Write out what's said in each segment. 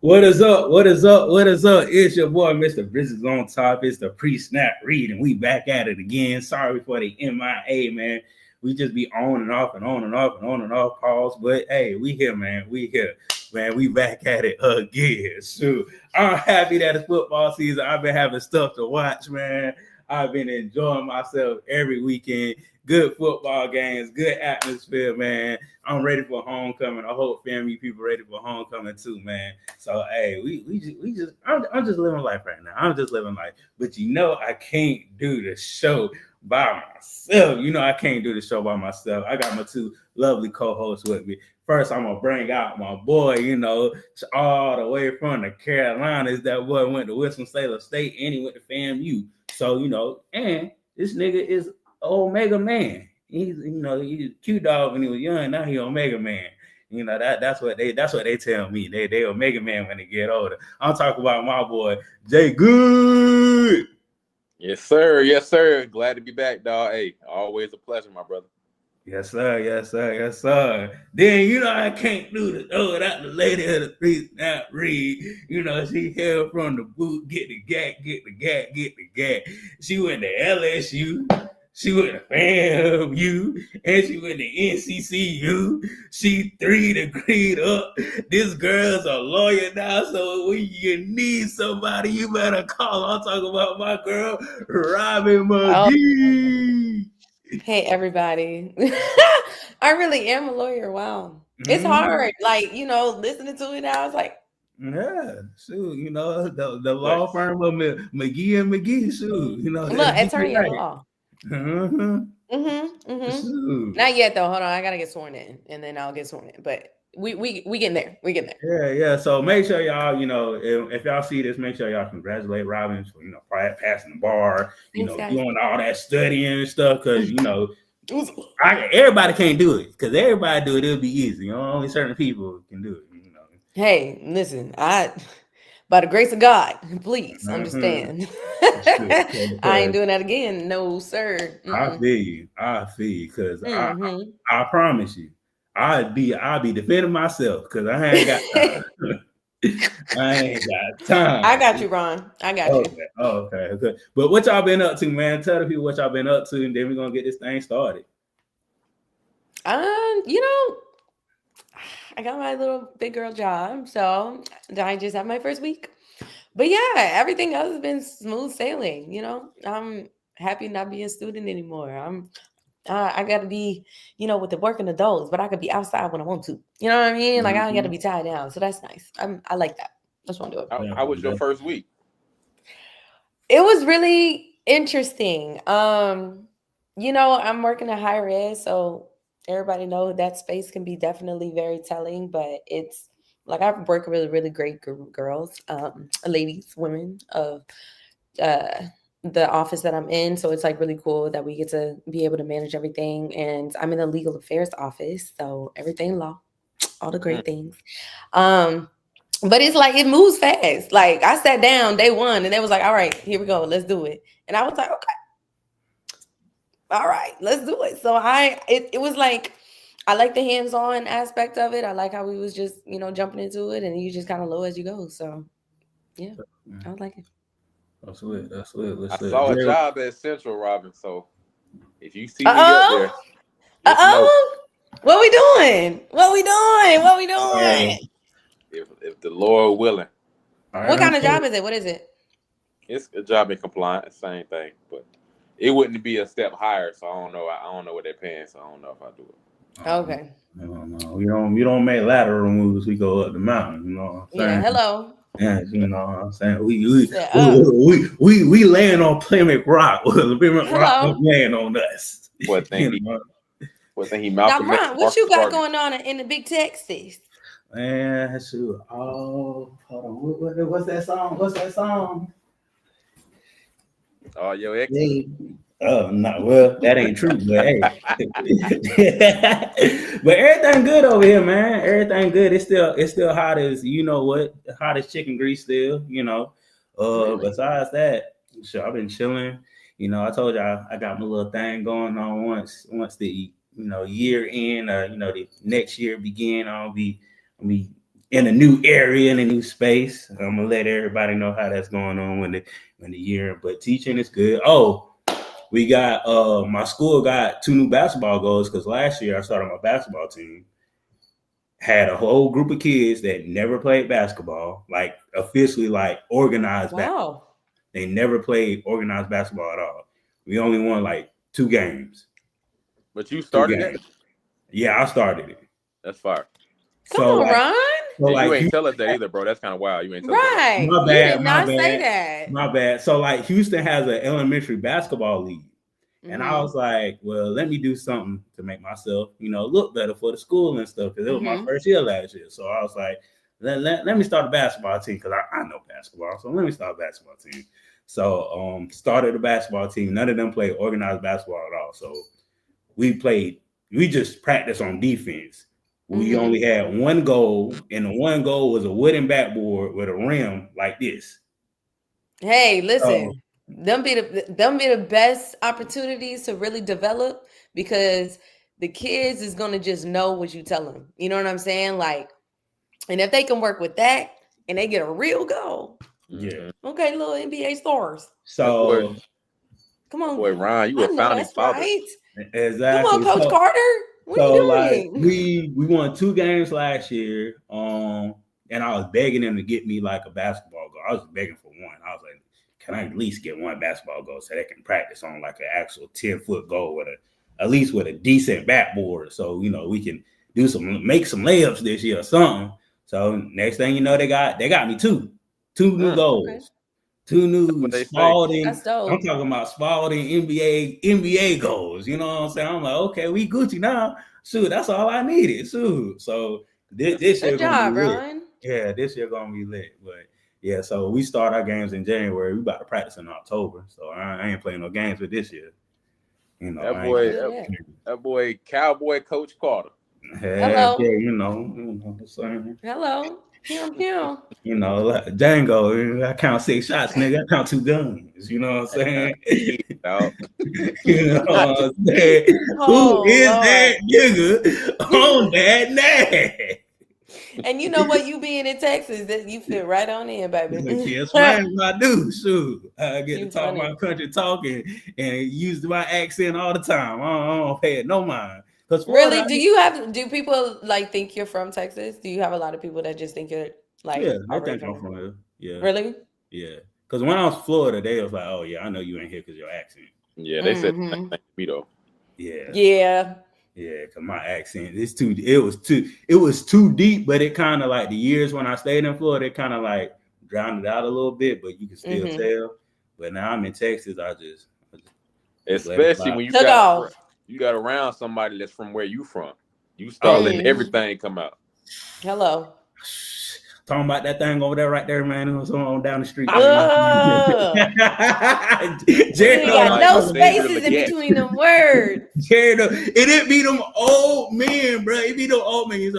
What is up? What is up? What is up? It's your boy, Mr. Bridges on top. It's the pre-snap read, and we back at it again. Sorry for the MIA, man. We just be on and off and on and off and on and off calls. But hey, we here, man. We here. Man, we back at it again. Shoot. I'm happy that it's football season. I've been having stuff to watch, man. I've been enjoying myself every weekend. Good football games, good atmosphere, man. I'm ready for homecoming. I hope family people ready for homecoming too, man. So hey, I'm just living life right now. I'm just living life. But I can't do the show by myself. I can't do the show by myself. I got my two lovely co-hosts with me. First, I'm gonna bring out my boy, all the way from the Carolinas. That boy went to Winston-Salem State and he went to FAMU. So, and this nigga is Omega Man. He's a Q dog when he was young. Now he Omega Man. That's what they tell me. They Omega Man when they get older. I'm talking about my boy Jay Good. Yes, sir. Yes, sir. Glad to be back, dog. Hey, always a pleasure, my brother. Yes, sir. Yes, sir. Yes, sir. Then I can't do the without the lady of the street not read. She held from the boot, get the gat, get the gat, get the gat. She went to LSU. She went to FAMU, and she went to NCCU. She 3 degreed up. This girl's a lawyer now, so when you need somebody, you better call. I'm talking about my girl, Robin McGee. Hey, everybody. I really am a lawyer. Wow. It's hard. Like, listening to it now, I was like, yeah, shoot, the law firm of McGee and McGee, shoot, look, attorney at law. Mm-hmm. Not yet though. Hold on, I gotta get sworn in, and then I'll get sworn in. But we getting there. We getting there. Yeah. So make sure y'all, if y'all see this, make sure y'all congratulate Robin for passing the bar, doing all that studying and stuff, because everybody can't do it. Because everybody do it, it'll be easy. Only certain people can do it. Hey, listen, by the grace of God, please understand. I ain't doing that again. No, sir. I feel you. Because I promise you, I'll be defending myself because I ain't got time. I ain't got time. I got you, Ron. I got you. Okay. But what y'all been up to, man? Tell the people what y'all been up to, and then we're gonna get this thing started. I got my little big girl job, so I just have my first week. But yeah, everything else has been smooth sailing. I'm happy not being a student anymore. I got to be, with the working adults, but I could be outside when I want to. You know what I mean? Like I don't got to be tied down. So that's nice. I like that. I just want to do it. How was your first week? It was really interesting. I'm working at higher ed, so everybody knows that space can be definitely very telling, but it's like I work with really, really great girls, ladies, women of the office that I'm in. So it's like really cool that we get to be able to manage everything. And I'm in the legal affairs office, so everything law, all the great things. But it's like it moves fast. Like I sat down day one and they was like, all right, here we go, let's do it. And I was like, okay. All right, let's do it. So it was like, I like the hands-on aspect of it. I like how we was just, jumping into it and you just kind of low as you go. So yeah, I like it. That's it. I saw a job at Central, Robin. So if you see me up there, what we doing? If the Lord willing. What kind of job is it? What is it? It's a job in compliance, same thing, but it wouldn't be a step higher, so I don't know. I don't know what they're paying, so I don't know if I do it. Okay. No. We don't make lateral moves. We go up the mountain. You know what I'm saying? Yeah. Hello. Yeah, you know what I'm saying. We land on Plymouth Rock. Plymouth Rock land on us. What thing? He Now, Ron, what you got going on in the Big Texas? Man, shoot. Oh, hold on. What's that song? Oh, your ex. Oh no, well, that ain't true, but hey. But everything good over here, man. Everything good. It's still hot as hot as chicken grease still, Really? Besides that, sure, I've been chilling. I told y'all I got my little thing going on once the year end, the next year begin, I'll be in a new area, in a new space. I'm gonna let everybody know how that's going on when the year. But teaching is good. Oh, we got my school got 2 new basketball goals because last year I started my basketball team. Had a whole group of kids that never played basketball, like officially like organized basketball. They never played organized basketball at all. We only won like 2 games. But you started it? Yeah, I started it. That's fire. Come on, Ron. So you ain't tell us that either, bro. That's kind of wild. You ain't tell us that. My bad. You did not say that. My bad. So like Houston has an elementary basketball league. And I was like, well, let me do something to make myself, look better for the school and stuff. Because it was my first year last year. So I was like, let me start a basketball team because I know basketball. So let me start a basketball team. So started a basketball team. None of them played organized basketball at all. So we just practiced on defense. We only had 1 goal, and the 1 goal was a wooden backboard with a rim like this. Hey, listen. Them be the best opportunities to really develop because the kids is gonna just know what you tell them. You know what I'm saying? Like, and if they can work with that and they get a real goal, okay, little NBA stars. So come on, boy, Ron, you a founding father. Right. Exactly. Come on, Coach Carter. What are you doing? Like we won 2 games last year. And I was begging them to get me like a basketball goal. I was begging for one. I was like, can I at least get 1 basketball goal so they can practice on like an actual 10-foot goal with at least with a decent backboard, so we can make some layups this year or something. So next thing you know, they got me 2 new goals, okay. 2 new Spalding. I'm talking about Spalding NBA goals. You know what I'm saying? I'm like, okay, we Gucci now. Shoot, that's all I needed. Shoot, so this year gonna be lit. Ron. Yeah, this year gonna be lit, but. Yeah, so we start our games in January. We about to practice in October, so I ain't playing no games with this year. That boy, Cowboy Coach Carter. Hello. Yeah, hello. Pew, pew. Like Django. I count 6 shots, nigga. I count 2 guns. You know what I'm saying? You know what I'm saying? Who is that nigga on that name? And you know what? You being in Texas, that you fit right on in, baby. Yes, man, I do. Shoot, I get to talk my country talking and use my accent all the time. I don't pay it no mind. Really? Do people like think you're from Texas? Do you have a lot of people that just think you're like? Yeah, they think I'm from here. Yeah. Really? Yeah. Because when I was in Florida, they was like, "Oh yeah, I know you ain't here because your accent." Yeah, they said that to me though. Yeah. Yeah. Yeah, because my accent it was too deep, but it kind of like the years when I stayed in Florida, it kind of like drowned it out a little bit, but you can still tell. But now I'm in Texas, I just especially when you got around somebody that's from where you from. You start letting everything come out. Hello. Talking about that thing over there, right there, man. It was on down the street. Jared got no spaces in between them words. Jared, it didn't be them old men, bro. It be them old men. I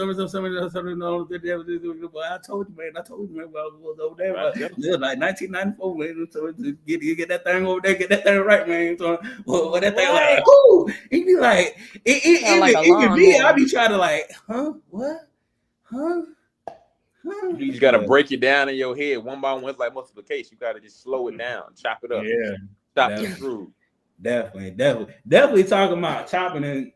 told you, man. I was over there. It was like 1994, man. So get that thing over there, get that thing right, man. So that thing like, ooh, it be like, it be. I be trying to like, what? You just gotta break it down in your head one by one. It's like multiplication. You gotta just slow it down, chop it up. Yeah, chop and screw. Definitely talking about chopping and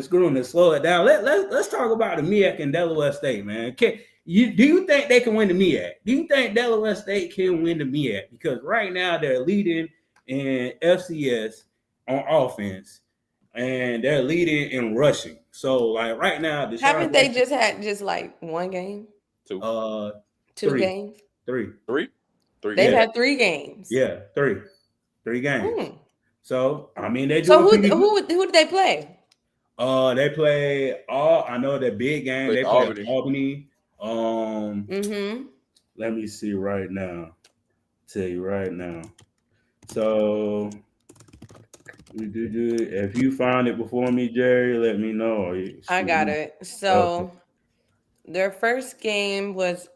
screwing and slow it down. Let's talk about the MEAC and Delaware State, man. Do you think they can win the MEAC? Do you think Delaware State can win the MEAC? Because right now they're leading in FCS on offense, and they're leading in rushing. So like right now, haven't they just had like 1 game? 2 2 games. 3. They've had 3 games. Yeah, 3 games. So I mean, they do. So who did they play? They play I know the big game. They play Albany. Let me see right now. Tell you right now. So if you find it before me, Jerry, let me know. I got it. So their first game was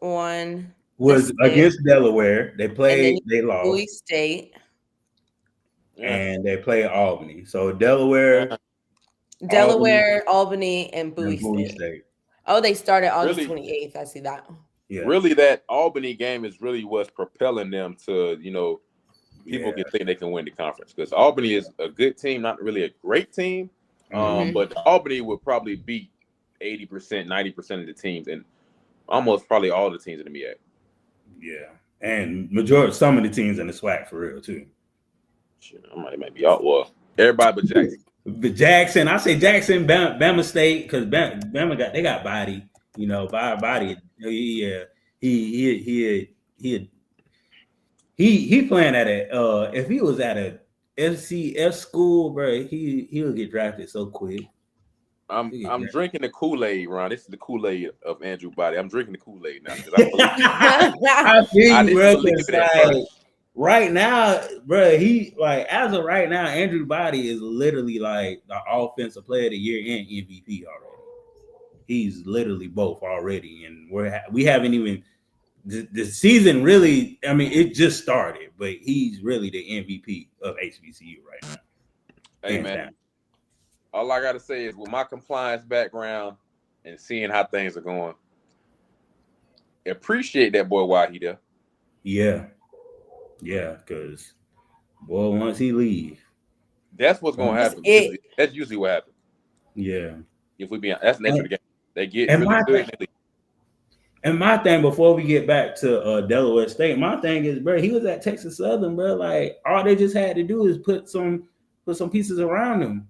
against Delaware. They played. They lost. Bowie State. And they play Albany. So Delaware, Albany, and Bowie State. Oh, they started August 28th. I see that. Really, that Albany game is really what's propelling them to, people can think they can win the conference, because Albany is a good team, not really a great team, but Albany would probably beat 80%, 90% of the teams, and almost probably all the teams in the MEAC. Yeah, and some of the teams in the SWAC for real too. I might be out. Well, everybody but Jackson. But Jackson, I say Jackson, Bama State, because Bama got body, body. Yeah, he playing at a if he was at a FCS school, bro, he'll get drafted so quick. I'm drinking the Kool-Aid, Ron. This is the Kool-Aid of Andrew Body. I'm drinking the Kool-Aid now because I feel you, bro. Right now, bro, as of right now, Andrew Body is literally like the offensive player of the year and MVP already. He's literally both already, and we haven't even the season really. I mean, it just started, but he's really the MVP of HBCU right now. Hey, man. All I got to say is, with my compliance background and seeing how things are going, appreciate that boy while he there. Yeah, because, boy, once he leave. That's what's going to happen. That's usually what happens. Yeah. If we be honest, that's the nature of the game. They get really good. And my thing, before we get back to Delaware State, my thing is, bro, he was at Texas Southern, bro. Like, all they just had to do is put some pieces around him.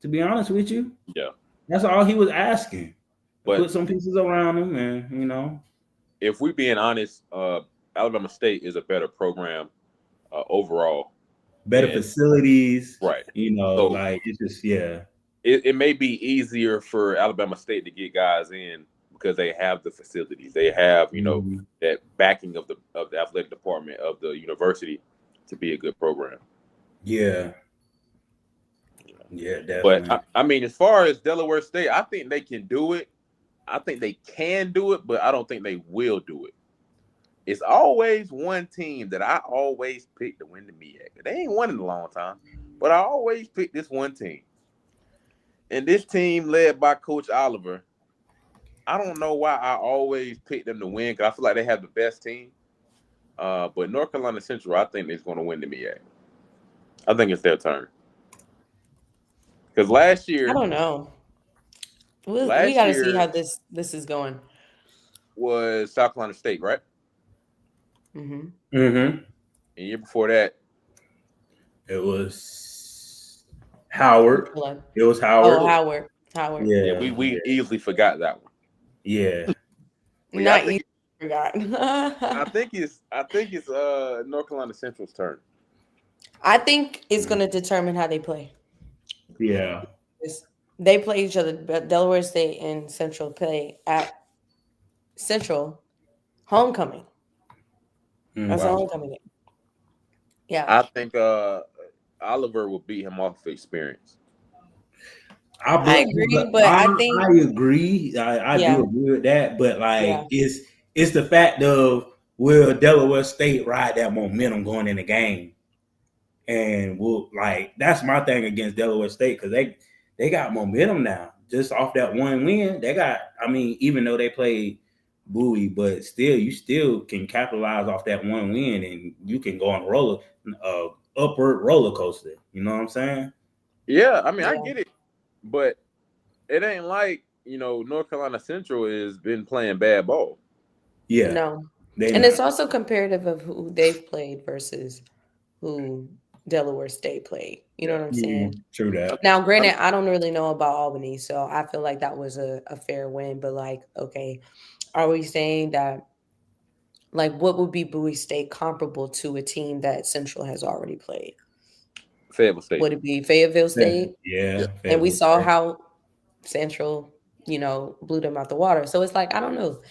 To be honest with you, yeah, that's all he was asking. But put some pieces around him, and if we being honest, Alabama State is a better program overall. Better facilities, right? So, like, it's just It may be easier for Alabama State to get guys in because they have the facilities, they have that backing of the athletic department of the university to be a good program. Yeah. Yeah, definitely. But I mean, as far as Delaware State, I think they can do it. I think they can do it, but I don't think they will do it. It's always one team that I always pick to win the MEAC. They ain't won in a long time, but I always pick this one team. And this team, led by Coach Oliver, I don't know why I always pick them to win, because I feel like they have the best team. But North Carolina Central, I think they're going to win the MEAC. I think it's their turn. Because last year, I don't know. We got to see how this is going. Was South Carolina State, right? Mm-hmm. And the year before that, it was Howard. It was Howard. Oh, Howard. Yeah, we easily forgot that one. Yeah. Not easily forgot. I think it's North Carolina Central's turn. I think it's going to determine how they play. Yeah. They play each other. Delaware State and Central play at Central homecoming. That's a homecoming game. Yeah. I think Oliver will beat him off of experience. I agree, but I think I agree. I do agree with that. But it's the fact of, will Delaware State ride that momentum going in the game? And that's my thing against Delaware State, because they got momentum now just off that one win. They got, even though they played Bowie, but still, you still can capitalize off that one win, and you can go on upward roller coaster. You know what I'm saying? Yeah, I get it, but it ain't like North Carolina Central has been playing bad ball. Yeah, no, and it's also comparative of who they've played versus who Delaware State played. You know what I'm saying? True that. Now, granted, I don't really know about Albany, so I feel like that was a fair win. But okay, are we saying that, what would be Bowie State comparable to a team that Central has already played? Fayetteville State. Would it be Fayetteville State? Yeah. And we saw how Central, blew them out the water. So it's I don't know.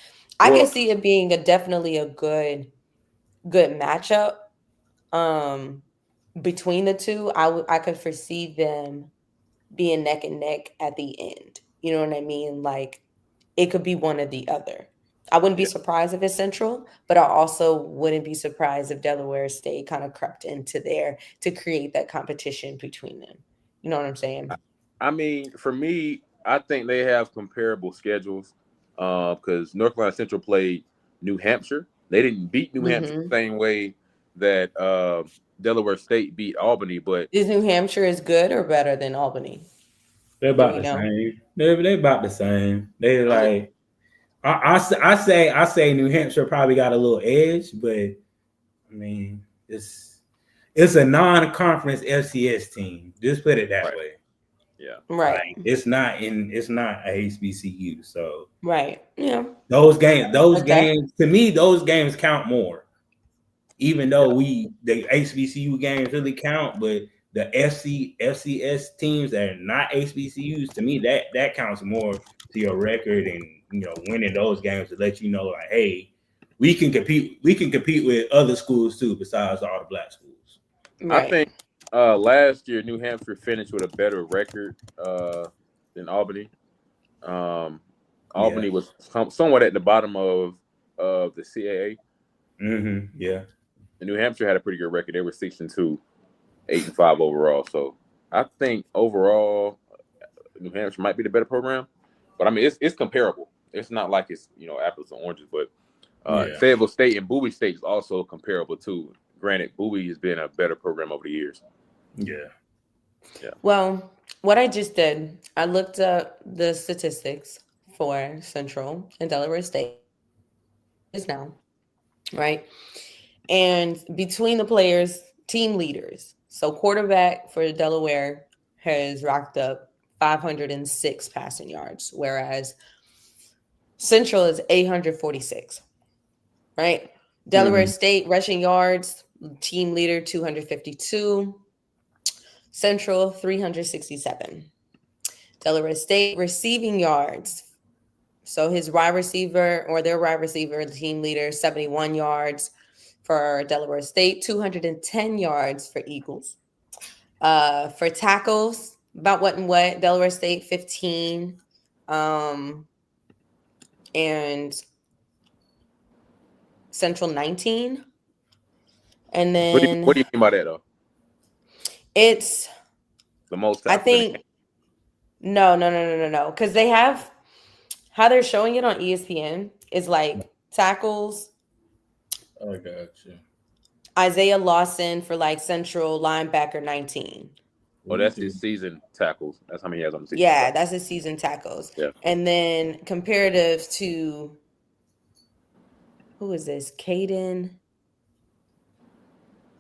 I can see it being definitely a good matchup. Between the two, I could foresee them being neck and neck at the end. You know what I mean? It could be one or the other. I wouldn't be surprised if it's Central, but I also wouldn't be surprised if Delaware State kind of crept into there to create that competition between them. You know what I'm saying? For me, I think they have comparable schedules, because North Carolina Central played New Hampshire. They didn't beat New Hampshire the same way that Delaware State beat Albany, but is New Hampshire as good or better than Albany? They're about the same. They're about the same. They like I say New Hampshire probably got a little edge, but I mean it's a non-conference FCS team. Just put it that way. Yeah. Right. Like, it's not a HBCU. So right. Yeah. Those games to me, those games count more. Even though the HBCU games really count, but the FCS teams that are not HBCUs, to me, that counts more to your record and winning those games to let you know, like, hey, we can compete with other schools too, besides all the black schools. Right. I think last year New Hampshire finished with a better record than Albany. Albany was somewhat at the bottom of the CIAA. Yeah. And New Hampshire had a pretty good record. They were 6-2, 8-5 overall. So I think overall New Hampshire might be the better program. But I mean, it's comparable. It's not like it's apples and oranges. But Fayetteville State and Bowie State is also comparable too. Granted, Bowie has been a better program over the years. Yeah. Well, what I just did, I looked up the statistics for Central and Delaware State is now, right? And between the players, team leaders. So quarterback for Delaware has racked up 506 passing yards, whereas Central is 846, right? Delaware State rushing yards, team leader 252, Central 367. Delaware State receiving yards. So his wide receiver or their wide receiver, the team leader, 71 yards for Delaware State, 210 yards for Eagles. For tackles, about what and what, Delaware State 15. And Central 19. And then What do you mean by that though? It's the most. I think no. Because they have how they're showing it on ESPN is like tackles. I got you. Isaiah Lawson for like Central linebacker 19. Oh, that's his season tackles. That's how many he has on the season. Yeah, that's his season tackles. Yeah. And then comparative to who is this? Caden.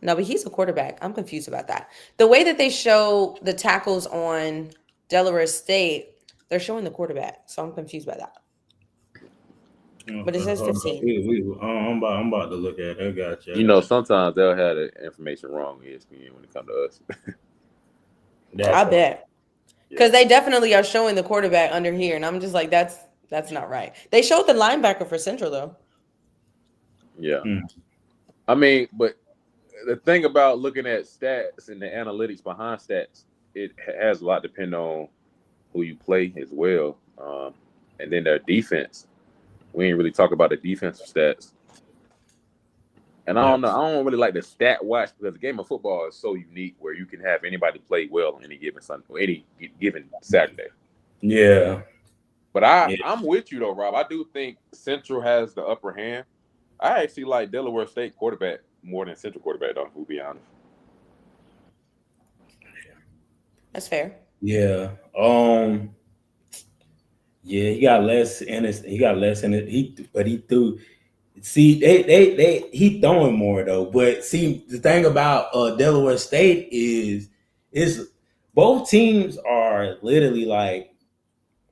No, but he's a quarterback. I'm confused about that. The way that they show the tackles on Delaware State, they're showing the quarterback. So I'm confused by that. But it says 15. I'm about to look at it. I got you. Sometimes they'll have the information wrong on ESPN when it comes to us. I bet. Because they definitely are showing the quarterback under here. And I'm just like, that's not right. They showed the linebacker for Central, though. Yeah. I mean, but the thing about looking at stats and the analytics behind stats, it has a lot depend on who you play as well. And then their defense. We ain't really talk about the defensive stats. And I don't know. I don't really like the stat watch because the game of football is so unique where you can have anybody play well on any given Sunday or any given Saturday. Yeah. But I'm with you though, Rob. I do think Central has the upper hand. I actually like Delaware State quarterback more than Central quarterback, though, to be honest. That's fair. Yeah. Yeah, he got less in it. But he threw. See, he throwing more though. But see, the thing about Delaware State is both teams are literally like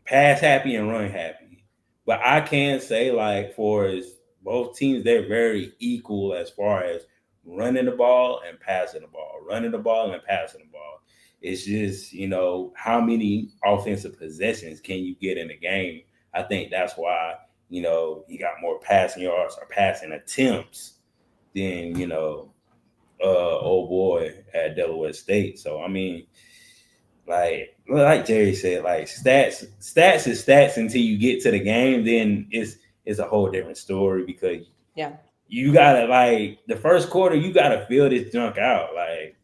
pass happy and run happy. But I can say like for both teams, they're very equal as far as running the ball and passing the ball, running the ball and passing the ball. It's just, how many offensive possessions can you get in a game? I think that's why, you got more passing yards or passing attempts than, old boy at Delaware State. So, I mean, like Jerry said, like stats is stats until you get to the game. Then it's a whole different story because you gotta like the first quarter, you gotta feel this junk out. Like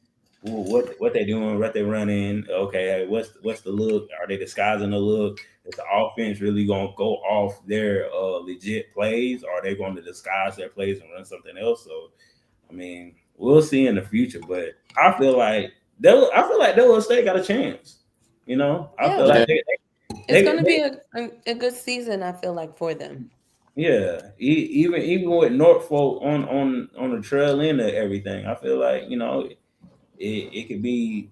what they doing, what they running. Okay, what's the look? Are they disguising the look? Is the offense really gonna go off their legit plays? Or are they going to disguise their plays and run something else? So, I mean, we'll see in the future. But I feel like Delaware State got a chance. You know, I feel like it's going to be a good season. I feel like for them. Yeah, even with Norfolk on the trail end of everything, I feel like it could be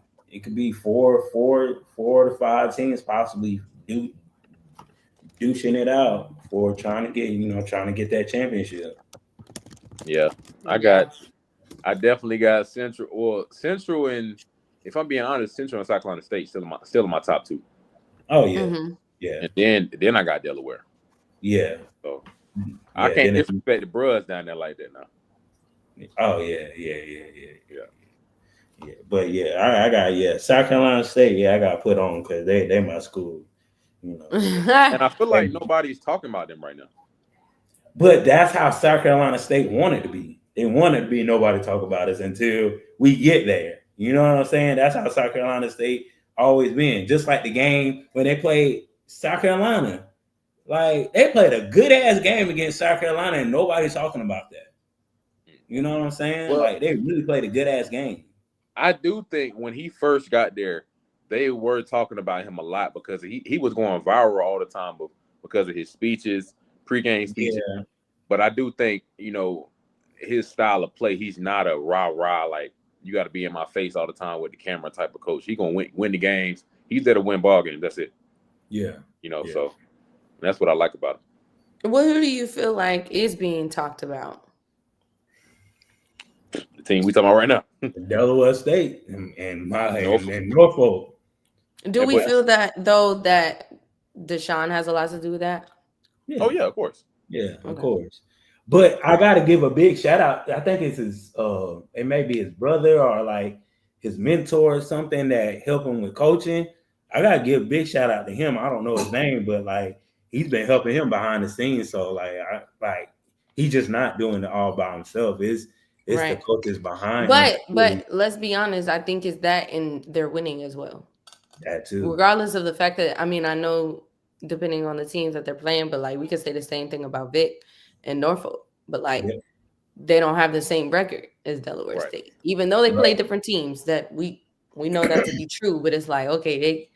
four to five teams possibly douching it out for trying to get that championship. Yeah, I definitely got Central, and if I'm being honest, Central and South Carolina State still in my top two. Oh yeah, yeah, and then I got Delaware. Yeah, so I can't disrespect the Bruhs down there like that now. Oh yeah. But I got South Carolina State. Yeah, I got put on because they my school. And I feel like nobody's talking about them right now. But that's how South Carolina State wanted to be. They wanted to be nobody talk about us until we get there. You know what I'm saying? That's how South Carolina State always been. Just like the game when they played South Carolina. Like, they played a good-ass game against South Carolina, and nobody's talking about that. You know what I'm saying? Well, like, they really played a good-ass game. I do think when he first got there, they were talking about him a lot because he was going viral all the time because of his speeches, pregame speeches. Yeah. But I do think, his style of play, he's not a rah-rah, like, you got to be in my face all the time with the camera type of coach. He's going to win the games. He's there to win ball games. That's it. Yeah. So that's what I like about him. Who do you feel like is being talked about? The team we talking about right now. Delaware State and Norfolk. Do we feel that, though, that Deshaun has a lot to do with that? Yeah. Oh, yeah, of course. Yeah, of course. But I got to give a big shout out. I think it's his, it may be his brother or like his mentor or something that helped him with coaching. I got to give a big shout out to him. I don't know his name, but like he's been helping him behind the scenes. So like he's just not doing it all by himself. It's right. The coaches behind him. But let's be honest. I think it's that and they're winning as well. That too. Regardless of the fact that, I know depending on the teams that they're playing, but like we could say the same thing about Vic and Norfolk, but like they don't have the same record as Delaware State, even though they play different teams. That we know that to be true, but it's like, okay,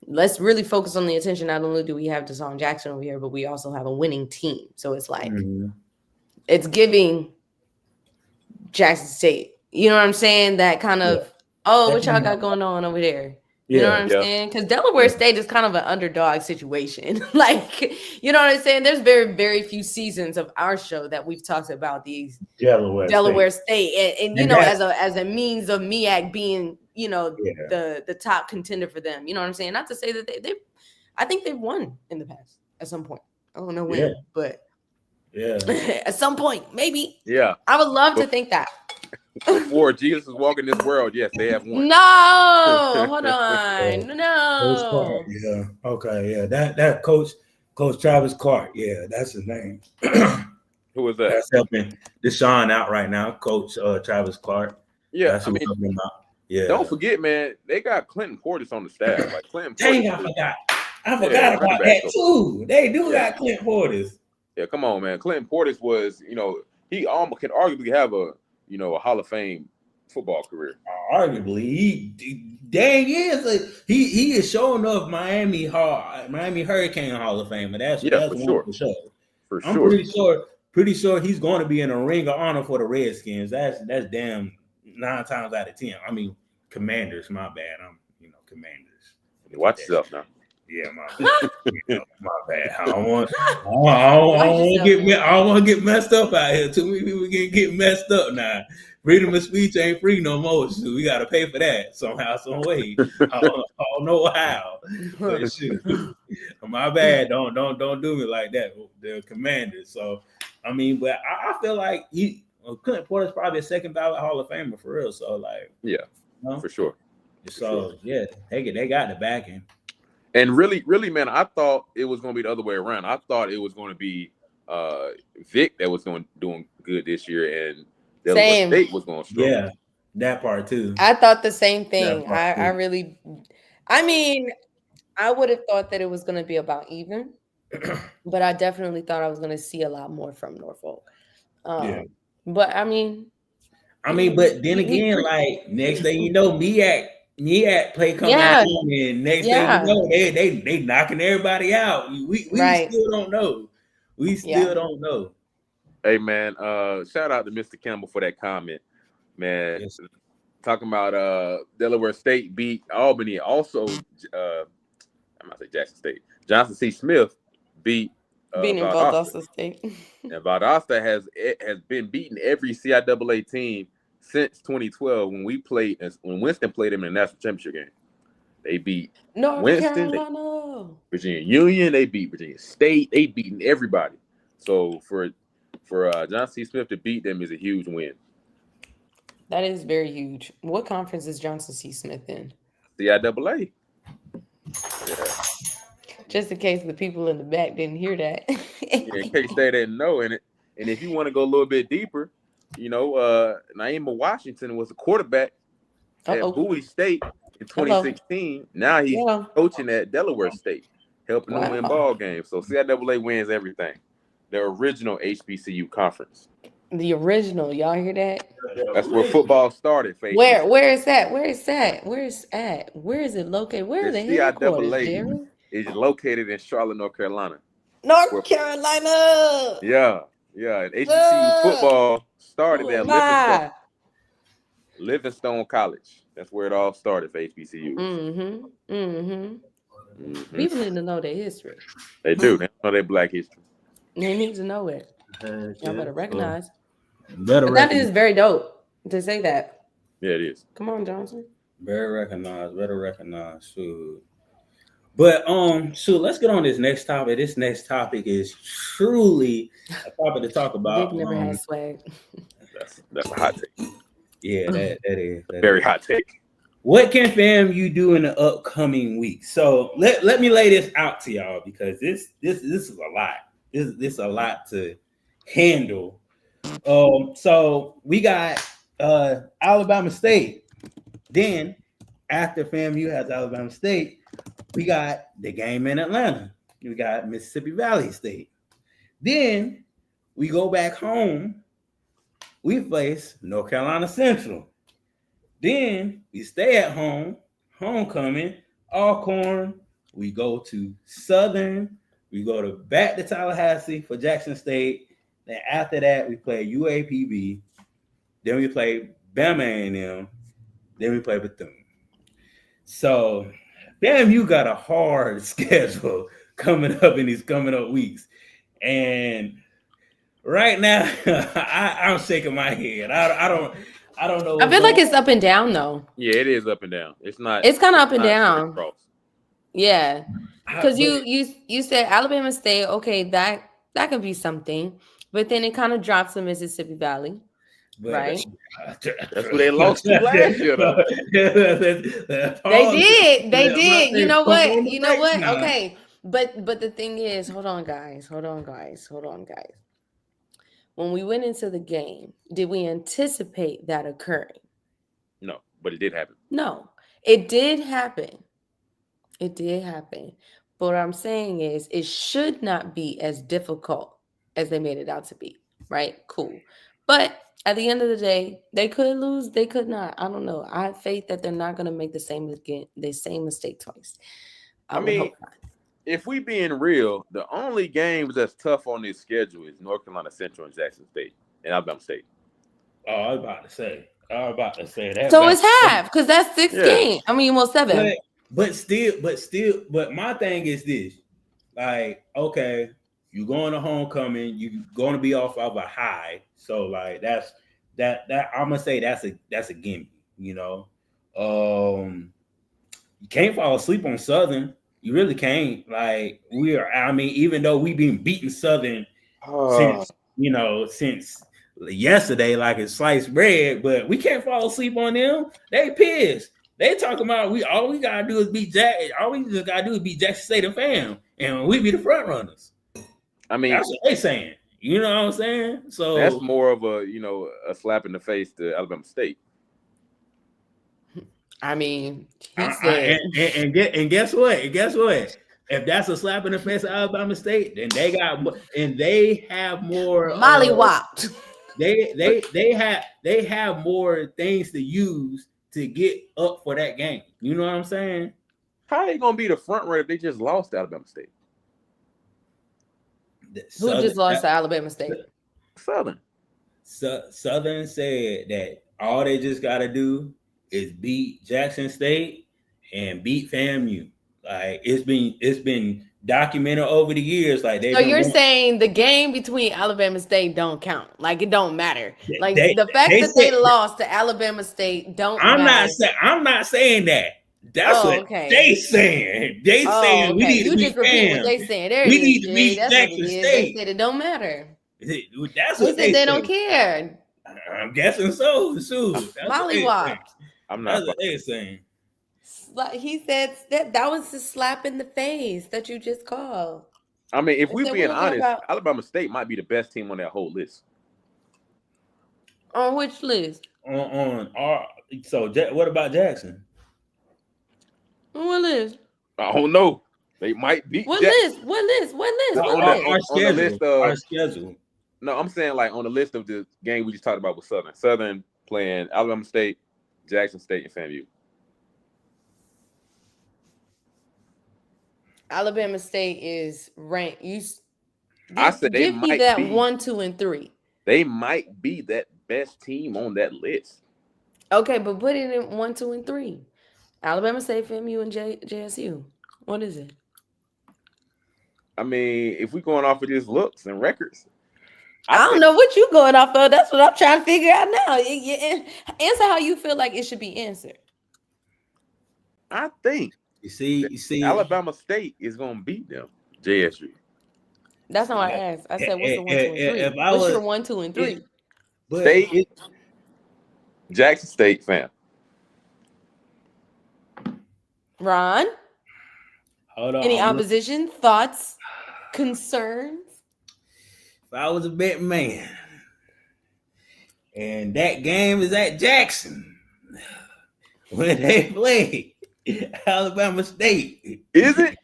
let's really focus on the attention. Not only do we have Deshaun Jackson over here, but we also have a winning team. So it's like it's giving Jackson State, you know what I'm saying? That kind of what y'all got going on over there? You know what I'm saying? Because Delaware State is kind of an underdog situation. Like, you know what I'm saying? There's very, very few seasons of our show that we've talked about these Delaware State. And as a means of MEAC being, the top contender for them. You know what I'm saying? Not to say that I think they've won in the past at some point. I don't know when, but at some point, maybe. Yeah. I would love to think that. Before Jesus was walking this world, yes, they have won. No, hold on, no. Yeah, okay, yeah. That coach Travis Clark, yeah, that's his name. Who was that? That's helping Deshaun out right now, Coach Travis Clark. Yeah, that's what talking about. Yeah. Don't forget, man, they got Clinton Portis on the staff. Like Clinton Portis. Dang, I forgot about that too. They do got Clinton Portis. Yeah, come on, man. Clinton Portis was, he almost can arguably have a Hall of Fame football career. Arguably, he is showing up Miami Hurricane Hall of Fame, but that's for sure. I'm pretty sure he's going to be in a ring of honor for the Redskins. That's damn 9 times out of 10. I mean, Commanders. My bad. I'm Commanders. Watch yourself now. Yeah, my bad. I don't want to get messed up out here. Too many people get messed up now. Freedom of speech ain't free no more. So we got to pay for that somehow, some way. I don't know how. But shoot, my bad. Don't do me like that. The Commanders. So but I feel like Clinton Porter's probably a second ballot Hall of Famer for real. So for sure. So they got the backing. And really, really, man, I thought it was going to be the other way around. I thought it was going to be Vic that was doing good this year, and Delaware State was going strong. That part too. I thought the same That thing. part I too. really, I mean, I would have thought that it was going to be about even, but I definitely thought I was going to see a lot more from Norfolk. Yeah. But I mean, But then again, like next thing you know, MEAC play come yeah, around, and next thing you yeah, know, they knocking everybody out. We right, still don't know. We yeah. still don't know. Hey man, shout out to Mr. Campbell for that comment, man. Yes. Talking about Delaware State beat Albany. Also, I'm not say Jackson State. Johnson C. Smith beat Being in Valdosta, Valdosta State. and Valdosta has been beating every CIAA team since 2012 when Winston played them in the national championship game. They beat North Winston, Carolina. Virginia Union, they beat Virginia State, they beaten everybody. So for Johnson C. Smith to beat them is a huge win. That is very huge. What conference is Johnson C. Smith in? CIAA. Yeah. Just in case the people in the back didn't hear that. In case they didn't know. And if you want to go a little bit deeper, Naima Washington was a quarterback at Bowie State in 2016. Now he's coaching at Delaware State, helping them win ball games. So CIAA wins everything. The original HBCU conference. The original, y'all hear that? That's where football started. Where is that? Where is that? Where is it located? Where are the headquarters, Jerry? Is located in Charlotte, North Carolina. North Carolina. Yeah. And HBCU football started at Livingstone College. That's where it all started for HBCU. People need to know their history. They do. They know their Black history. They need to know it. Y'all better recognize. That is very dope to say that. Yeah, it is. Come on, Johnson. Better recognize. Shoot. But let's get on this next topic. This next topic is truly a topic to talk about. Dick never had swag. That's a hot take. Yeah, that is very hot take. What can FAMU do in the upcoming weeks? So let me lay this out to y'all, because this is a lot. This is a lot to handle. So we got Alabama State. Then after FAMU has Alabama State, we got the game in Atlanta. We got Mississippi Valley State. Then we go back home. We face North Carolina Central. Then we stay at home, homecoming, Alcorn. We go to Southern. We go back to Tallahassee for Jackson State. Then after that, we play UAPB. Then we play Bama A&M. Then we play Bethune. So, FAMU got a hard schedule coming up in these coming up weeks. And right now, I'm shaking my head. I don't know. I feel like it's up and down though. Yeah, it is up and down. It's not. It's kind of up and down. Yeah, because you said Alabama State. Okay, that could be something, but then it kind of drops to Mississippi Valley, right? That's what they lost to last year, though. They did. You know what? Okay, but the thing is, hold on, guys. When we went into the game, did we anticipate that occurring? No, but it did happen. No, it did happen. It did happen. But what I'm saying is it should not be as difficult as they made it out to be, right? Cool. But at the end of the day, they could lose. They could not. I don't know. I have faith that they're not going to make the same mistake twice. I mean, if we being real, the only games that's tough on this schedule is North Carolina Central and Jackson State and Alabama State. Oh, I was about to say that. So it's half, because that's 6 games. I mean, well, 7. But my thing is this. Like, okay, you're going to homecoming, you're going to be off of a high. So like that I'm gonna say that's a gimme, you know. You can't fall asleep on Southern. You really can't. Like, even though we've been beating Southern since yesterday, like it's sliced bread, but we can't fall asleep on them. They pissed. They talking about all we gotta do is beat Jackson State and FAM, and we be the front runners. I mean, that's what they saying. You know what I'm saying? So that's more of a slap in the face to Alabama State. I mean, he said, and guess what? And guess what? If that's a slap in the face of Alabama State, then they have more mollywopped. They have more things to use to get up for that game. You know what I'm saying? How are they gonna be the front runner if they just lost to Alabama State? Who just lost to Alabama State? Southern. Southern said that all they just got to do is beat Jackson State and beat FAMU. Like it's been documented over the years. Like so you're saying the game between Alabama State don't count? Like it don't matter. Like the fact that they lost to Alabama State don't matter. I'm not saying that. That's what they saying. They saying we need to beat FAMU. What they saying. We need to beat Jackson State. They said it don't matter. That's what they don't care. I'm guessing so. Mollywopped. I'm not. That's what they're saying. He said that was the slap in the face that you just called. I mean, if we're being honest, Alabama State might be the best team on that whole list. On which list? On our. So what about Jackson? What list? I don't know. They might beat. What list? Our schedule. No, I'm saying like on the list of the game we just talked about with Southern. Southern playing Alabama State, Jackson State, and FAMU. Alabama State is ranked. I said they might be that 1, 2, and 3. They might be that best team on that list. Okay, but put it in 1, 2, and 3. Alabama State, FAMU, and JSU. What is it? I mean, if we're going off of just looks and records, I don't know what you're going off of. That's what I'm trying to figure out now. Answer how you feel like it should be answered. I think. You see, Alabama State is going to beat them. JSU. That's not what I asked. I said, what's the 1, 2, and 3? What's your 1, 2, and 3? State, Jackson State, fam. Ron? Hold on. Any opposition, thoughts, concerns? If I was a betting man, and that game is at Jackson, when they play Alabama State. Is it?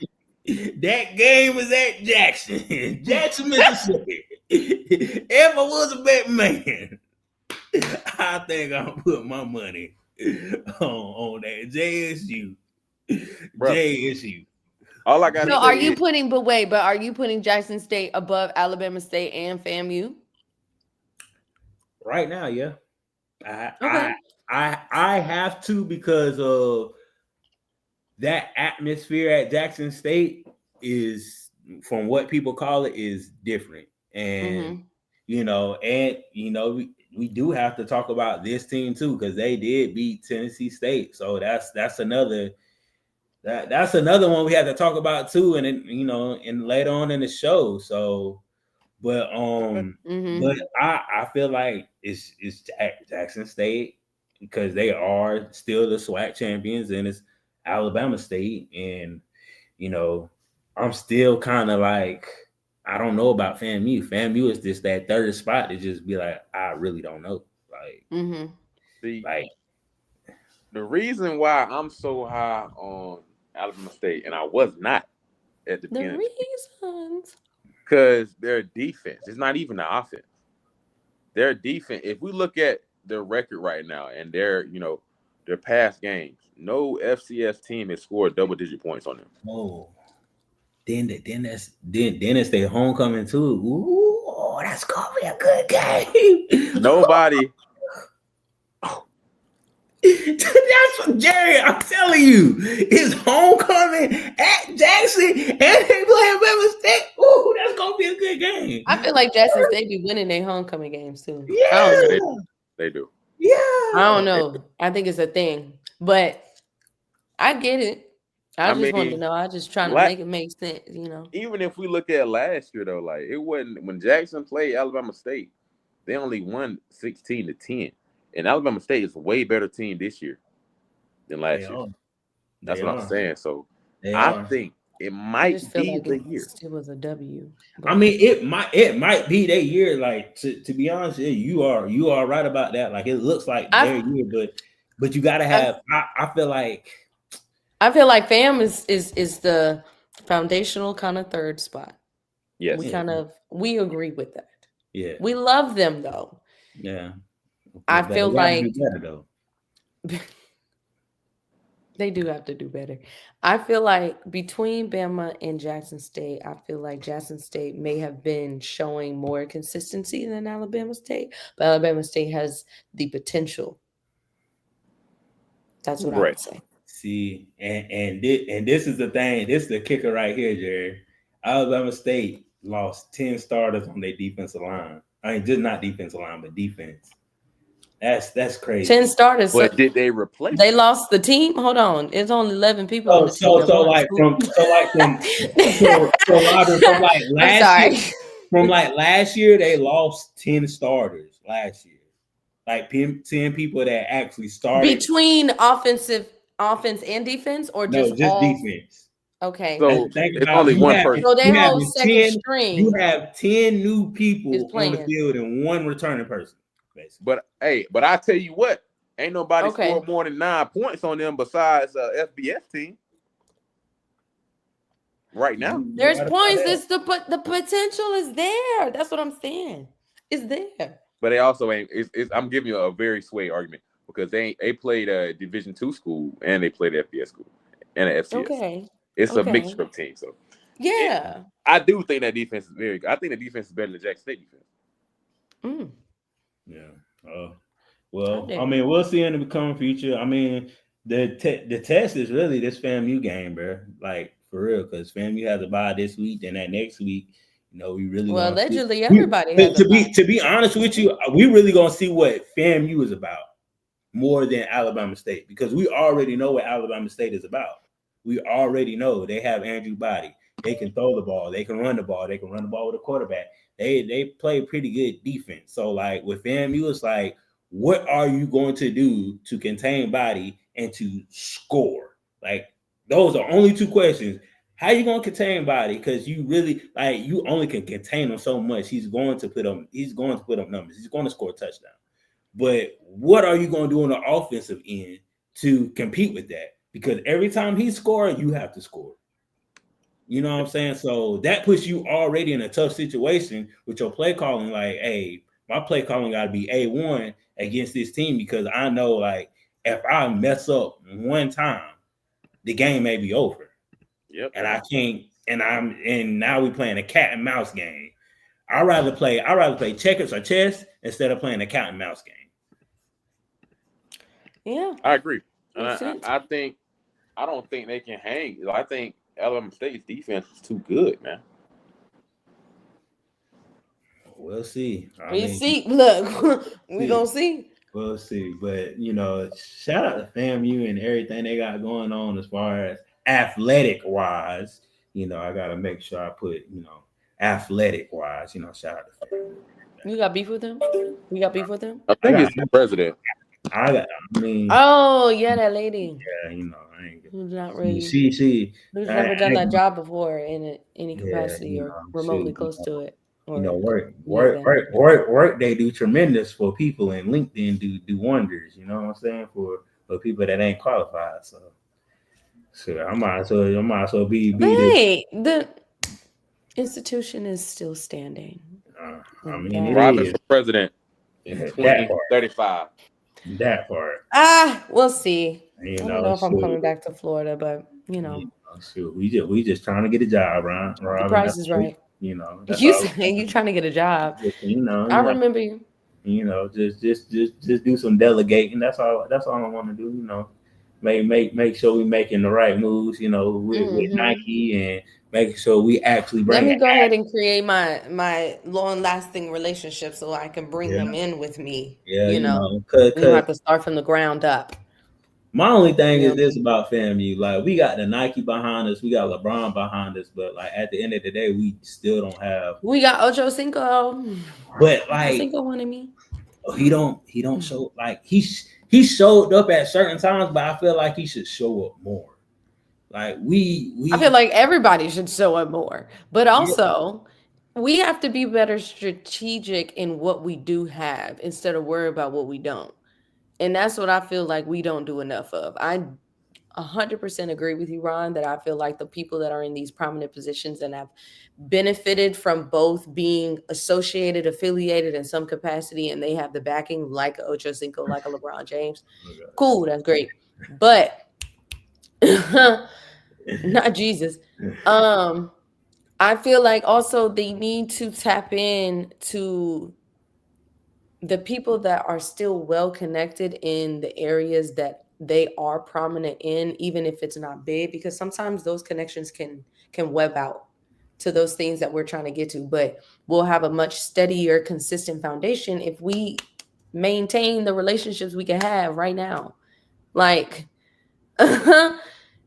That game is at Jackson, Mississippi. If I was a betting man, I think I'll put my money on that JSU. JSU. All I got. So are you putting Jackson State above Alabama State and FAMU? Right now, yeah. I have to because of that atmosphere at Jackson State is, from what people call it, is different. And we do have to talk about this team too, because they did beat Tennessee State. So that's another one we have to talk about too, and and later on in the show. So, but I feel like it's Jackson State because they are still the SWAC champions, and it's Alabama State, and I'm still kind of like, I don't know about FAMU. FAMU is just that third spot to just be like, I really don't know. Like, like the reason why I'm so high on Alabama State, and I was not at the beginning. The reasons, because their defense, it's not even the offense. Their defense. If we look at their record right now and their past games, no FCS team has scored double-digit points on them. Oh, then it's their homecoming too. Ooh, that's gonna be a good game. Nobody. That's what Jerry, I'm telling you, it's homecoming at Jackson and they play Alabama State. Ooh, that's gonna be a good game. I feel like Jackson State be winning their homecoming games too. Yeah, they do. Yeah, I don't know. I think it's a thing, but I get it. I just want to know. I just trying to make it make sense, Even if we look at last year though, like it wasn't when Jackson played Alabama State, they only won 16-10. And Alabama State is a way better team this year than last year. That's what I'm saying. So I think it might be the year. It was a W. I mean, it might be their year. Like to be honest, you are right about that. Like it looks like their year, but But you gotta have. I feel like FAM is the foundational kind of third spot. Yes. We agree with that. Yeah. We love them though. Yeah. I But feel they gotta like do better though. they do have to do better. I feel like between Bama and Jackson State, I feel like Jackson State may have been showing more consistency than Alabama State, but Alabama State has the potential. That's what I would say. See, and this is the thing. This is the kicker right here, Jerry. Alabama State lost 10 starters on their defensive line. I mean, just not defensive line, but defense. That's crazy. 10 starters. But did they replace? They lost the team. Hold on, it's only 11 people on the team. From last year, they lost 10 starters last year. Like 10 people that actually started between offense and defense, or just defense. Okay, so it's only one person. So they hold second string. You have 10 new people on the field and one returning person. Basically. But I tell you what, ain't nobody scored more than 9 points on them besides FBS team. Right now, there's points. The potential is there. That's what I'm saying. It's there. But they also ain't. I'm giving you a very sway argument because they played a Division II school and they played an FBS school and an FCS. Okay, it's a mixture of teams. So yeah, I do think that defense is very good. I think the defense is better than Jackson State defense. Yeah. Well, I mean, we'll see in the coming future. I mean, the test is really this FAMU game, bro. Like for real, because FAMU has a bye this week, then that next week. We really allegedly everybody has to be honest with you, we really gonna see what FAMU is about more than Alabama State, because we already know what Alabama State is about. We already know they have Andrew Body. They can throw the ball, they can run the ball, they can run the ball with a quarterback. They play pretty good defense. So like with FAMU, it's like, what are you going to do to contain Body and to score? Like those are only two questions. How you gonna contain Body? Because you really you only can contain him so much. He's going to put up numbers. He's going to score a touchdown. But what are you going to do on the offensive end to compete with that? Because every time he scores, you have to score. You know what I'm saying? So that puts you already in a tough situation with your play calling. Like, hey, my play calling got to be A1 against this team, because I know like if I mess up one time, the game may be over. Yep. And I can't, and now we're playing a cat and mouse game. I'd rather play checkers or chess instead of playing a cat and mouse game. Yeah. I agree. I don't think they can hang. I think Alabama State's defense is too good, man. We'll see. Look, we're gonna see. We'll see. But shout out to FAMU and everything they got going on as far as athletic wise. I gotta make sure I put athletic wise. Shout out to FAMU. You got beef with them? I think it's the president. Oh yeah, that lady. Yeah, I ain't. Who's not really. She. Who's never done that job before in any capacity or remotely close to it. Work. They do tremendous for people, and LinkedIn do wonders. You know what I'm saying, for people that ain't qualified. So I might as well be. The institution is still standing. Robin for president in 2035. That part. We'll see. I don't know if I'm coming back to Florida, but shoot, we just trying to get a job, Ron. The price is right. You saying you trying to get a job. I remember you. Just do some delegating. That's all I want to do. Make sure we making the right moves. With Nike, and making sure we actually bring. Let me go ahead and create my long-lasting relationship so I can bring them in with me. Yeah, we don't have to start from the ground up. My only thing is this about FAMU. Like, we got the Nike behind us, we got LeBron behind us, but like at the end of the day, we still don't have. We got Ocho Cinco, but like Cinco wanted me. He don't show, like he showed up at certain times, but I feel like he should show up more. Like I feel like everybody should show up more, but also we have to be better strategic in what we do have instead of worry about what we don't. And that's what I feel like we don't do enough of. I 100% agree with you, Ron, that I feel like the people that are in these prominent positions and have benefited from both being associated, affiliated in some capacity, and they have the backing like a Ocho Cinco, like a LeBron James. Cool, that's great. But not Jesus. I feel like also they need to tap in to the people that are still well connected in the areas that they are prominent in, even if it's not big, because sometimes those connections can web out to those things that we're trying to get to. But we'll have a much steadier, consistent foundation if we maintain the relationships we can have right now. Like,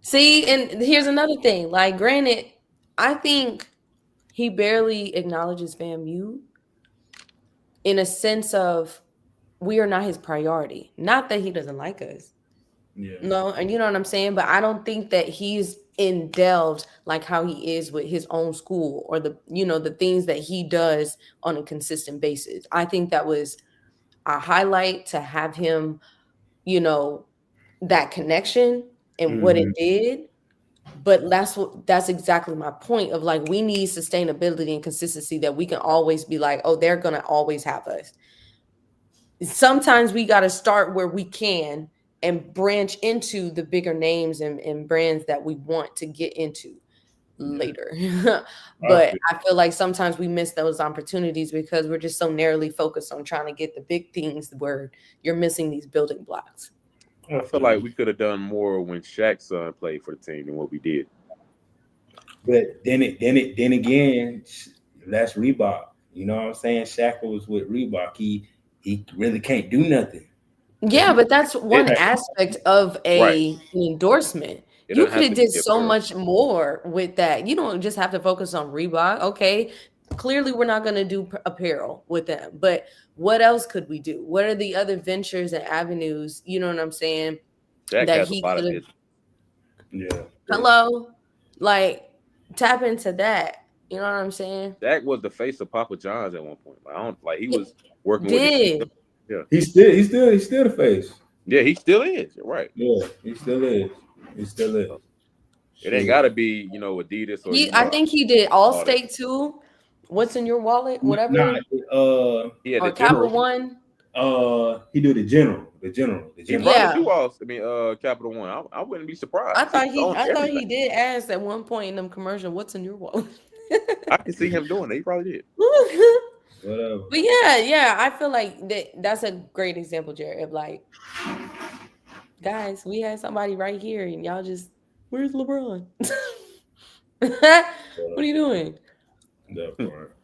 see, and here's another thing. Like, granted, I think he barely acknowledges FAMU in a sense of we are not his priority. Not that he doesn't like us. Yeah. No, and you know what I'm saying? But I don't think that he's indulged like how he is with his own school or the, you know, the things that he does on a consistent basis. I think that was a highlight to have him, you know, that connection and what it did. But that's exactly my point of like, we need sustainability and consistency that we can always be like, oh, they're going to always have us. Sometimes we got to start where we can and branch into the bigger names and brands that we want to get into later. But I feel like sometimes we miss those opportunities because we're just so narrowly focused on trying to get the big things where you're missing these building blocks. I feel like we could have done more when Shaq's son played for the team than what we did. But then again, that's Reebok. You know what I'm saying? Shaq was with Reebok. He really can't do nothing. Yeah, but that's one aspect of an endorsement. You could have did so much more with that. You don't just have to focus on Reebok. Okay, clearly we're not going to do apparel with them, but what else could we do? What are the other ventures and avenues? You know what I'm saying? That he could have. Yeah. Hello, like tap into that. You know what I'm saying? Dak was the face of Papa John's at one point. He was working with. Yeah, he's still the face. Yeah, he still is. You're right. Yeah, he still is. It ain't got to be, Adidas or. I think he did Allstate too. What's in your wallet? Whatever. He had or Capital One. He did the general. He probably do Capital One. I wouldn't be surprised. I thought he did ask at one point in them commercial, "What's in your wallet?" I can see him doing it. He probably did. Whatever. But yeah, I feel like that's a great example, Jared, of like, guys, we had somebody right here, and y'all just, where's LeBron? What are you doing? That part.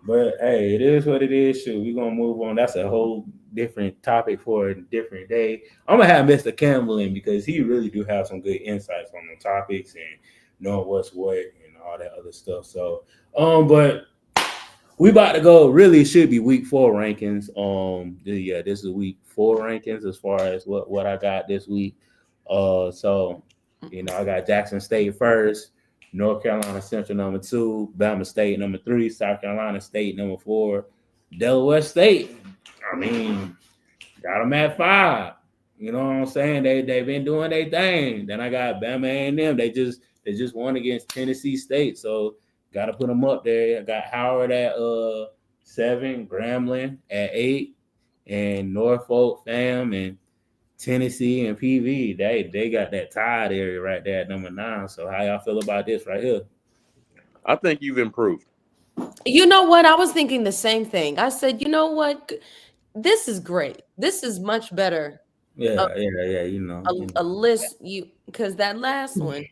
But hey, it is what it is. Shoot, we're gonna move on. That's a whole different topic for a different day. I'm gonna have Mr. Campbell in because he really do have some good insights on the topics and knowing what's what and all that other stuff. So, but we about to go. Really, it should be week 4 rankings. This is week 4 rankings as far as what I got this week. So I got Jackson State first, North Carolina Central number 2, Bama State number 3, South Carolina State number 4, Delaware State. I mean, got them at 5. You know what I'm saying? They've been doing their thing. Then I got Bama A&M. They just won against Tennessee State, so got to put them up there. I got Howard at 7, Grambling at 8, and Norfolk, FAM, and Tennessee and PV. They got that tied area right there at number 9. So how y'all feel about this right here? I think you've improved. You know what? I was thinking the same thing. I said, you know what? This is great. This is much better. Yeah. A list because that last one.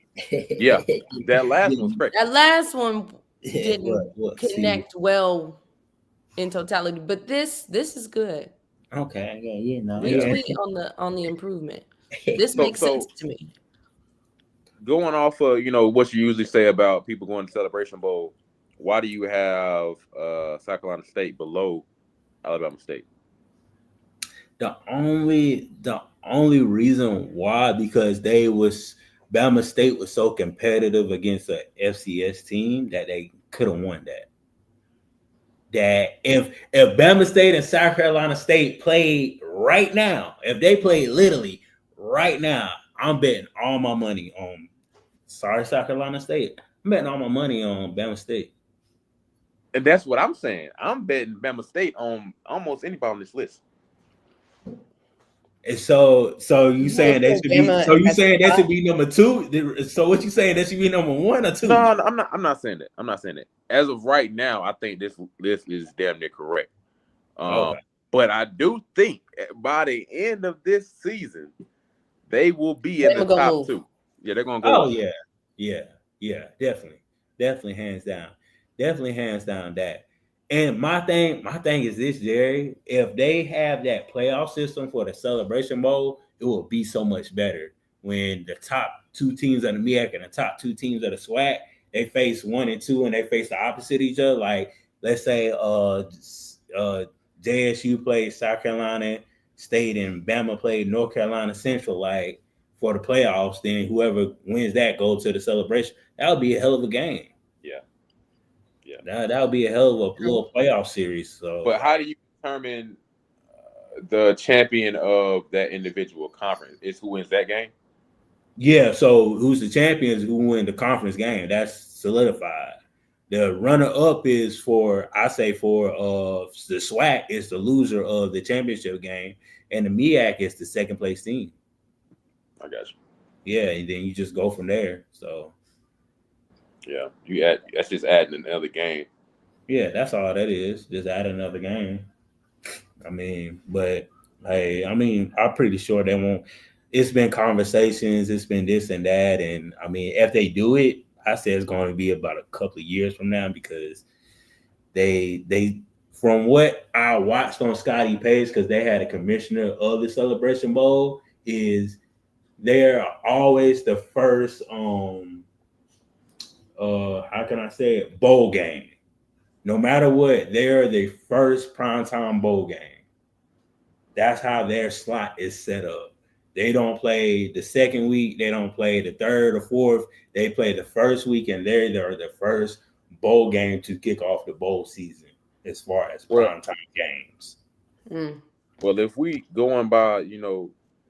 Yeah, that last one was great. That last one didn't connect well in totality, but this is good. Okay, Retweet on the improvement. This makes sense to me. Going off of what you usually say about people going to Celebration Bowl, why do you have South Carolina State below Alabama State? The only reason why, because Bama State was so competitive against a FCS team that they could have won that. That if Bama State and South Carolina State played right now, if they play literally right now, I'm betting all my money on. Sorry, South Carolina State. I'm betting all my money on Bama State. And that's what I'm saying. I'm betting Bama State on almost anybody on this list. And so you saying they should be? So you saying that should be number 2? So what you saying that should be number 1 or 2? No, I'm not saying that. I'm not saying that. As of right now, I think this list is damn near correct. Okay. But I do think by the end of this season, they will be in the top 2. Yeah, they're gonna go. Oh yeah, definitely, hands down that. And my thing is this, Jerry. If they have that playoff system for the Celebration Bowl, it will be so much better when the top 2 teams of the MEAC and the top 2 teams of the SWAC, they face 1 and 2 and they face the opposite of each other. Like, let's say JSU played South Carolina State and Bama played North Carolina Central, like, for the playoffs, then whoever wins that goes to the celebration. That would be a hell of a game. That would be a hell of a little playoff series. So, but how do you determine the champion of that individual conference? Is who wins that game? Yeah. So who's the champions? Who win the conference game? That's solidified. The runner-up is for the SWAC is the loser of the championship game, and the MEAC is the second place team. I got you. Yeah, and then you just go from there. So. Yeah, that's just adding another game. Yeah, that's all that is. Just add another game. I mean, but hey, I'm pretty sure they won't. It's been conversations. It's been this and that, and I mean, if they do it, I say it's going to be about a couple of years from now because they from what I watched on Scotty Page, because they had a commissioner of the Celebration Bowl, is they're always the first how can I say it, bowl game. No matter what, they're the first primetime bowl game. That's how their slot is set up. They don't play the second week. They don't play the third or fourth. They play the first week, and they're the first bowl game to kick off the bowl season as far as primetime games. Well, if we going by,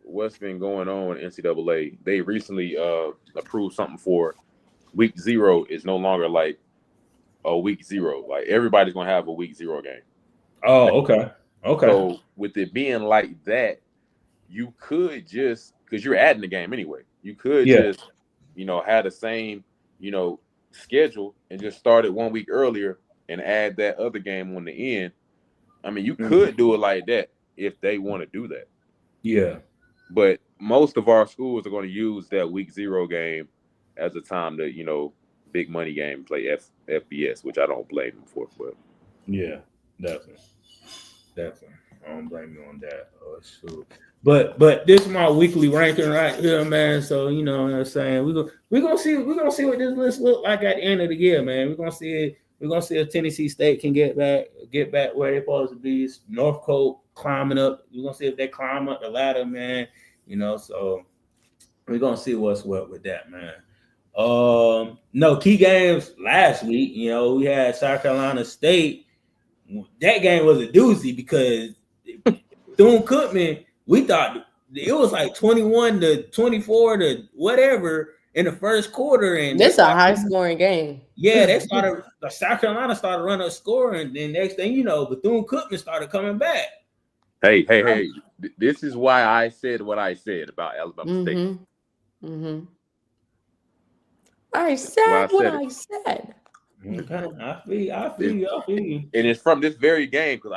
what's been going on in NCAA, they recently approved something for week 0 is no longer like a week 0. Like, everybody's going to have a week 0 game. Oh, okay. So with it being like that, you could just, because you're adding the game anyway, you could just, have the same, schedule and just start it 1 week earlier and add that other game on the end. I mean, you could do it like that if they want to do that. Yeah. But most of our schools are going to use that week 0 game as a time to, big money game, play FBS, which I don't blame them for. But yeah, definitely. I don't blame you on that. Oh, shoot. But this is my weekly ranking right here, man. So you know what I'm saying. We're gonna see what this list look like at the end of the year, man. We're gonna see if Tennessee State can get back where they're supposed to be. Northcote climbing up. We're gonna see if they climb up the ladder, man. So we're gonna see what's what with that, man. No key games last week. We had South Carolina State. That game was a doozy because Bethune-Cookman, we thought it was like 21-24 to whatever in the first quarter, and this is a high scoring game. Yeah, South Carolina started running a score, and then next thing you know, Bethune-Cookman started coming back. Hey! This is why I said what I said about Alabama State. I said what I said. Okay, I feel you. And it's from this very game because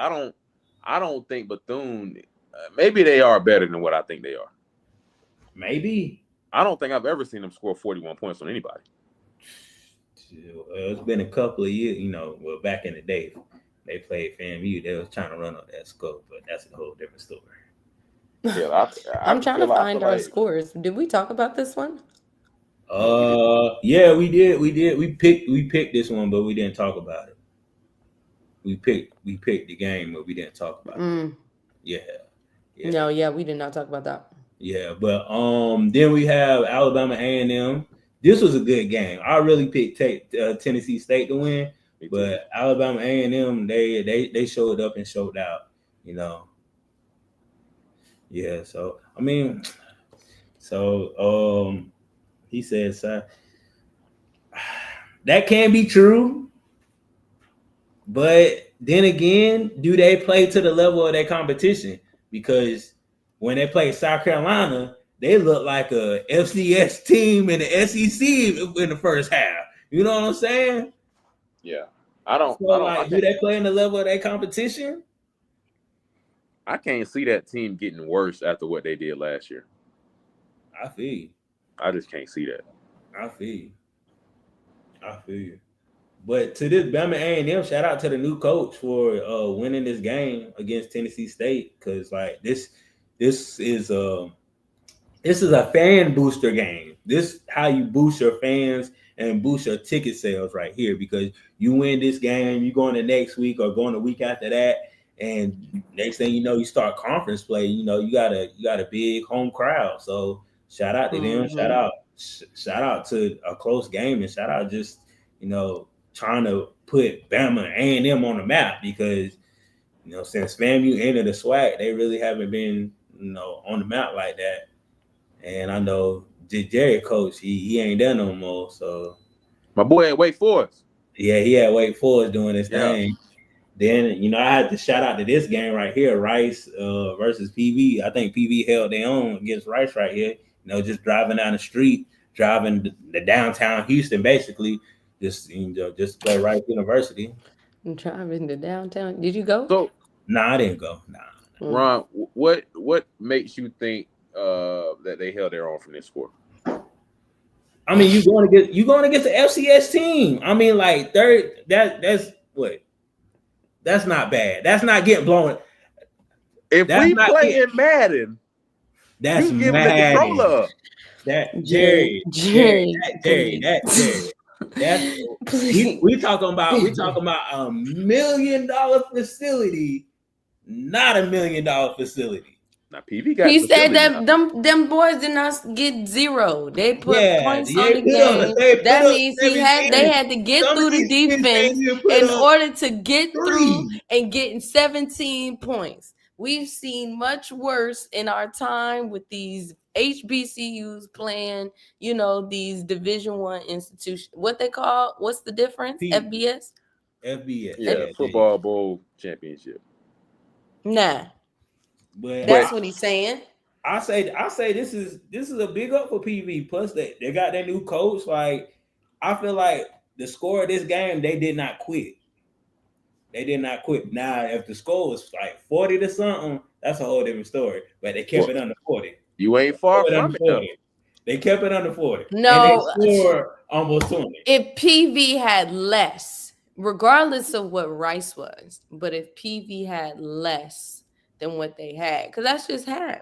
I don't think Bethune. Maybe they are better than what I think they are. Maybe. I don't think I've ever seen them score 41 points on anybody. It's been a couple of years, well, back in the day, they played FAMU. They was trying to run up that score, but that's a whole different story. Yeah, I'm trying to find our scores. Did we talk about this one? Yeah, we did. We picked this one, but we didn't talk about it. We picked the game, but we didn't talk about it. Yeah. No, yeah, we did not talk about that. Yeah, but then we have Alabama A&M. This was a good game. I really picked Tennessee State to win, but Alabama A&M they showed up and showed out. Yeah. So I mean, so he says that can be true, but then again, do they play to the level of their competition? Because when they play South Carolina, they look like a FCS team in the SEC in the first half. You know what I'm saying? Yeah. Do they play in the level of their competition? I can't see that team getting worse after what they did last year. I feel you. I just can't see that. I feel you. But to this Bama A&M, shout out to the new coach for winning this game against Tennessee State, because like this is a fan booster game. This how you boost your fans and boost your ticket sales right here, because you win this game, you go in the next week or go in the week after that, and next thing you know, you start conference play. You know, you got a big home crowd. So shout out to them. Shout out to a close game, and shout out just trying to put Bama and A&M on the map, because since FAMU entered the SWAC, they really haven't been on the map like that. And I know Jerry coach, he ain't done no more. So my boy at Wake Forest. Yeah, he had Wake Forest doing his thing. Then I had to shout out to this game right here, Rice versus PV. I think PV held their own against Rice right here. Just driving down the street, driving the downtown Houston, basically. Just play Rice University. I'm driving to downtown. Did you go? So I didn't go. Ron, what makes you think that they held their own from this score? I mean, you going against the FCS team. I mean, like that's what. That's not bad. That's not getting blown. If we play in Madden, that's you give the controller. Jerry. We talking about a $1 million facility, not $1 million facility. Now PV got. He said that them boys did not get zero. They put points on the game. That means they had to get through the defense in order to get through and getting 17 points. We've seen much worse in our time with these HBCUs playing, these Division I institutions. What's the difference? FBS? FBS. Yeah, Football Bowl Championship. Nah. But that's what he's saying. I say this is a big up for PV. Plus they got their new coach. Like, I feel like the score of this game, they did not quit. Now, if the score was like 40 to something, that's a whole different story. But they kept it under 40. You ain't far from it. They kept it under 40. No, and they scored almost 20. If PV had less, regardless of what Rice was, but if PV had less than what they had, because that's just half.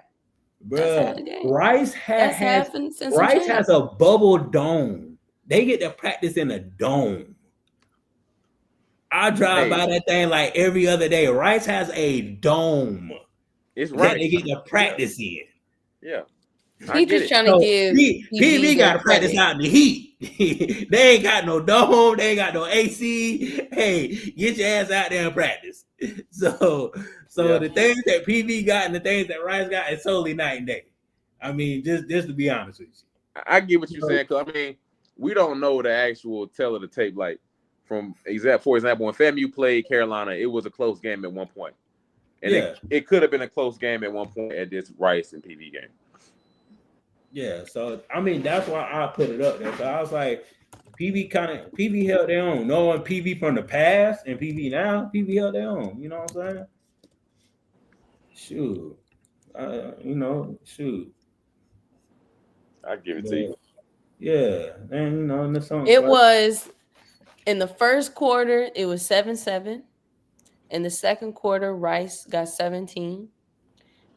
Bruh, Rice has a bubble dome. They get to practice in a dome. I drive by that thing like every other day. Rice has a dome. It's right. They get to practice in. Yeah. He just trying to give PV got to practice out in the heat. They ain't got no dome. They ain't got no AC. Hey, get your ass out there and practice. So the things that PV got and the things that Rice got is totally night and day. I mean, just to be honest with you. I get what you're saying, because I mean, we don't know the actual tell of the tape. Like, for example, when FAMU played Carolina, it was a close game at one point. And it could have been a close game at one point at this Rice and PV game. Yeah, so I mean that's why I put it up there. So I was like, PV held their own. Knowing PV from the past and PV now, PV held their own. You know what I'm saying? Shoot. Shoot. I give it to you. Yeah. And in the song. It was in the first quarter, it was 7-7. In the second quarter, Rice got 17.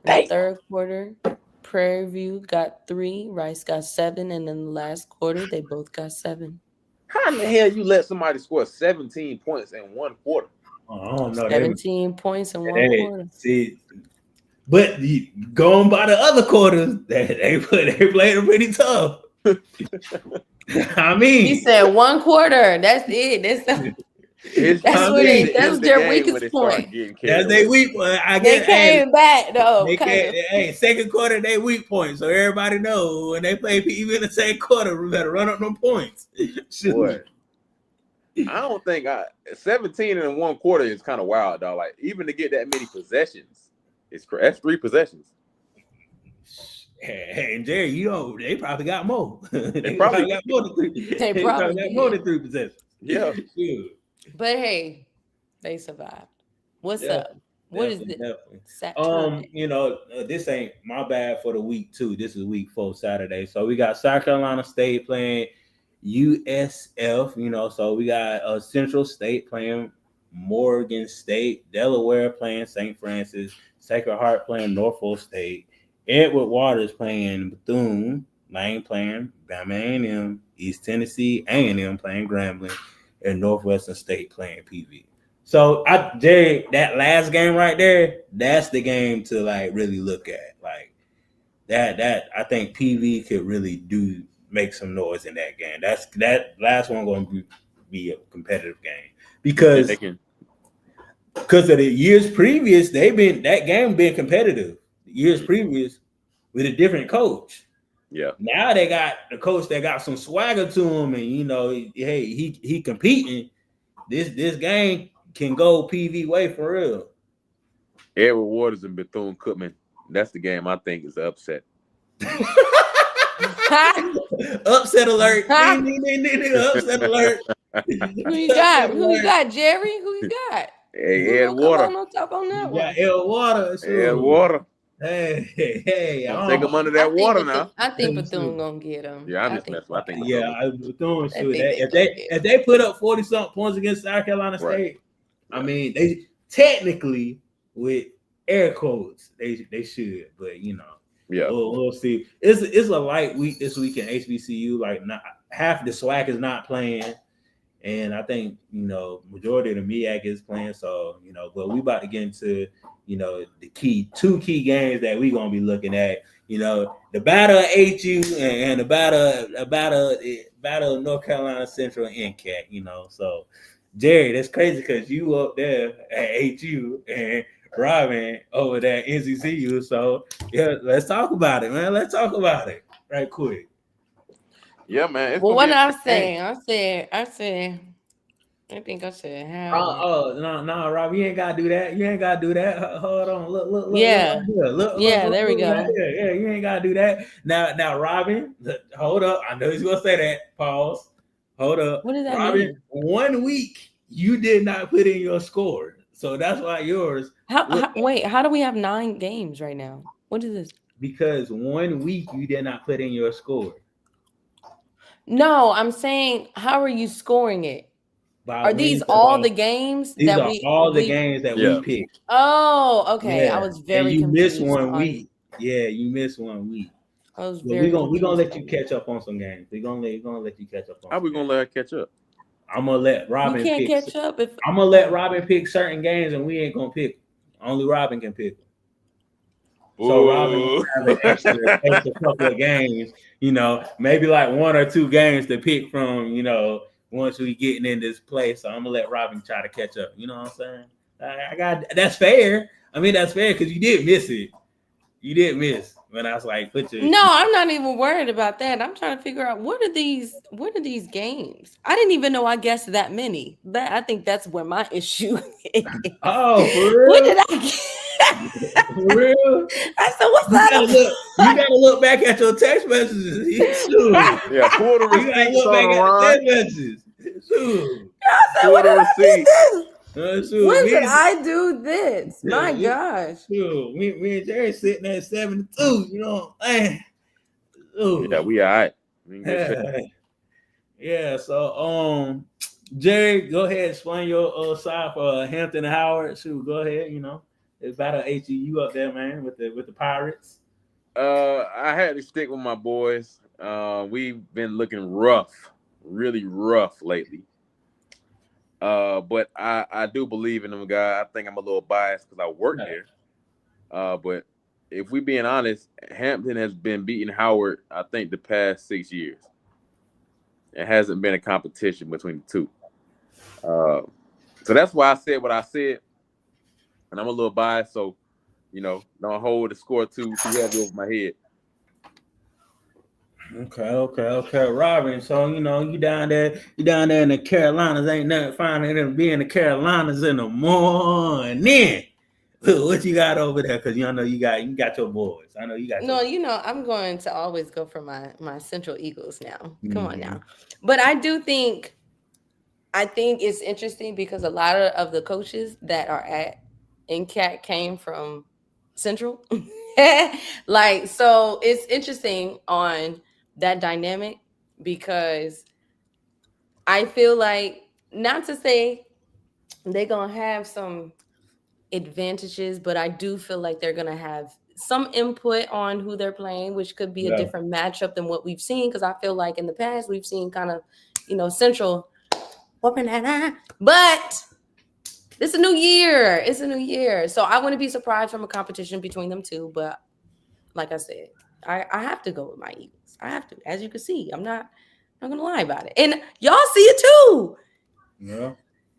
In the third quarter, Prairie View got 3, Rice got 7, and in the last quarter, they both got 7. How in the hell you let somebody score 17 points in one quarter? I don't know. 17 points in one quarter. See, but going by the other quarters, they played them pretty tough. I mean, he said one quarter. That's it. It's That's usually what at it- the that's end of the their game weakest when they start point. getting carried That's their away. weak point. I They get hey, came back though, they kind can't, of. hey, second quarter they weak point. So everybody know when they play even in the second quarter, we better run up them points. Boy, I don't think 17 in one quarter is kind of wild, dog. Like even to get that many possessions, that's 3 possessions. Hey, Jerry, you know they probably got more. they probably got more than 3. They They probably got did. more than 3 possessions. Yeah. Shoot. But hey, they survived. What's up? What is this? Definitely. You know, this ain't my bad for the week 2. This is week 4 Saturday. So we got South Carolina State playing USF. You know, so we got Central State playing Morgan State, Delaware playing St. Francis, Sacred Heart playing Norfolk State, Edward Waters playing Bethune, Lane playing Bama A&M, East Tennessee A&M playing Grambling, and Northwestern State playing PV. So Jerry, that last game right there, that's the game to like really look at. Like that I think PV could really make some noise in that game. That last one going to be a competitive game because of the years previous, that game been competitive. The years previous with a different coach. Yeah. Now they got the coach that got some swagger to him, and you know, hey, he competing. This game can go PV way for real. Edward Waters and Bethune-Cookman. That's the game I think is upset. Upset alert. Upset alert. Who you got? Who you got, Jerry? Who you got? Hey, Ed Water. On top on that one. Ed Water. Ed Water. Hey. Don't take him under that water now. I think Bethune gonna get him. Yeah, I'm just messing. I think. Yeah, Bethune shoot. If they put up 40-something points against South Carolina State, right. I mean, they technically with air quotes they should, but you know, yeah, we'll see. It's a light week this week in HBCU. Like half the SWAC is not playing. And I think, you know, majority of the MEAC is playing. So, you know, but we about to get into, you know, the two key games that we're going to be looking at. You know, the battle of HU and the battle of North Carolina Central and NCAT, you know. So, Jerry, that's crazy because you up there at HU and Robin over there at NCCU. So, yeah, let's talk about it, man. Let's talk about it right quick. Yeah, man. Well, what I said, I think I said, no, Rob, you ain't gotta do that. You ain't gotta do that. Hold on, look. Yeah, look, there we go. Right there. Yeah, you ain't gotta do that. Now, Robin, hold up. I know he's gonna say that. Pause. Hold up. What does that Robin, mean? 1 week you did not put in your score, so that's why yours. Wait, how do we have 9 games right now? What is this? Because 1 week you did not put in your score. No, I'm saying, how are you scoring it? Are these all the games these that are all the games that we picked? Oh, okay. Yeah. I was very and you confused. missed 1 week. Yeah, you missed 1 week. I was very we're gonna let you catch up on some games. We're gonna let you catch up on. How we gonna let her catch up? I'm gonna let Robin. You can't catch up if I'm gonna let Robin pick certain games, and we ain't gonna pick. Only Robin can pick them. So Robin will have an extra couple of games. You know, maybe like 1 or 2 games to pick from. You know, once we getting in this place, so I'm gonna let Robin try to catch up. You know what I'm saying? I got that's fair. I mean, that's fair because you did miss it. You did miss when I was like, put your. No, I'm not even worried about that. I'm trying to figure out what are these games? I didn't even know I guessed that many. But I think that's where my issue is. Oh, for real? What did I get? For real? I said, what's that? You gotta look back at your text messages. Yeah, pull the receipts. You gotta look back at the text messages. Pull the receipts. When did I do this? My gosh. Me and Jerry sitting at 72. You know what I'm saying? Yeah, we all right. Yeah, so Jerry, go ahead, explain your side for Hampton and Howard. Shoot, go ahead, you know. It's battle HU up there, man, with the Pirates. I had to stick with my boys. We've been looking rough, really rough lately. But I do believe in them guys. I think I'm a little biased because I work there. But if we being honest, Hampton has been beating Howard, I think, the past 6 years. It hasn't been a competition between the two. So that's why I said what I said, and I'm a little biased, so don't hold the score too heavy over my head. Okay, Robin. So you down there in the Carolinas. Ain't nothing finer than being in the Carolinas in the morning. What you got over there? Because you got your boys. I know you got. No, I'm going to always go for my Central Eagles now. Come on now, but I think it's interesting because a lot of the coaches that are at NCAT came from Central. Like, so it's interesting on that dynamic because I feel like, not to say they're going to have some advantages, but I do feel like they're going to have some input on who they're playing, which could be a different matchup than what we've seen. Because I feel like in the past, we've seen kind of, Central whooping that eye. But it's a new year. It's a new year. So I wouldn't be surprised from a competition between them two. But like I said, I have to go with my Eagles. I have to. As you can see, I'm not going to lie about it. And y'all see it too. Yeah.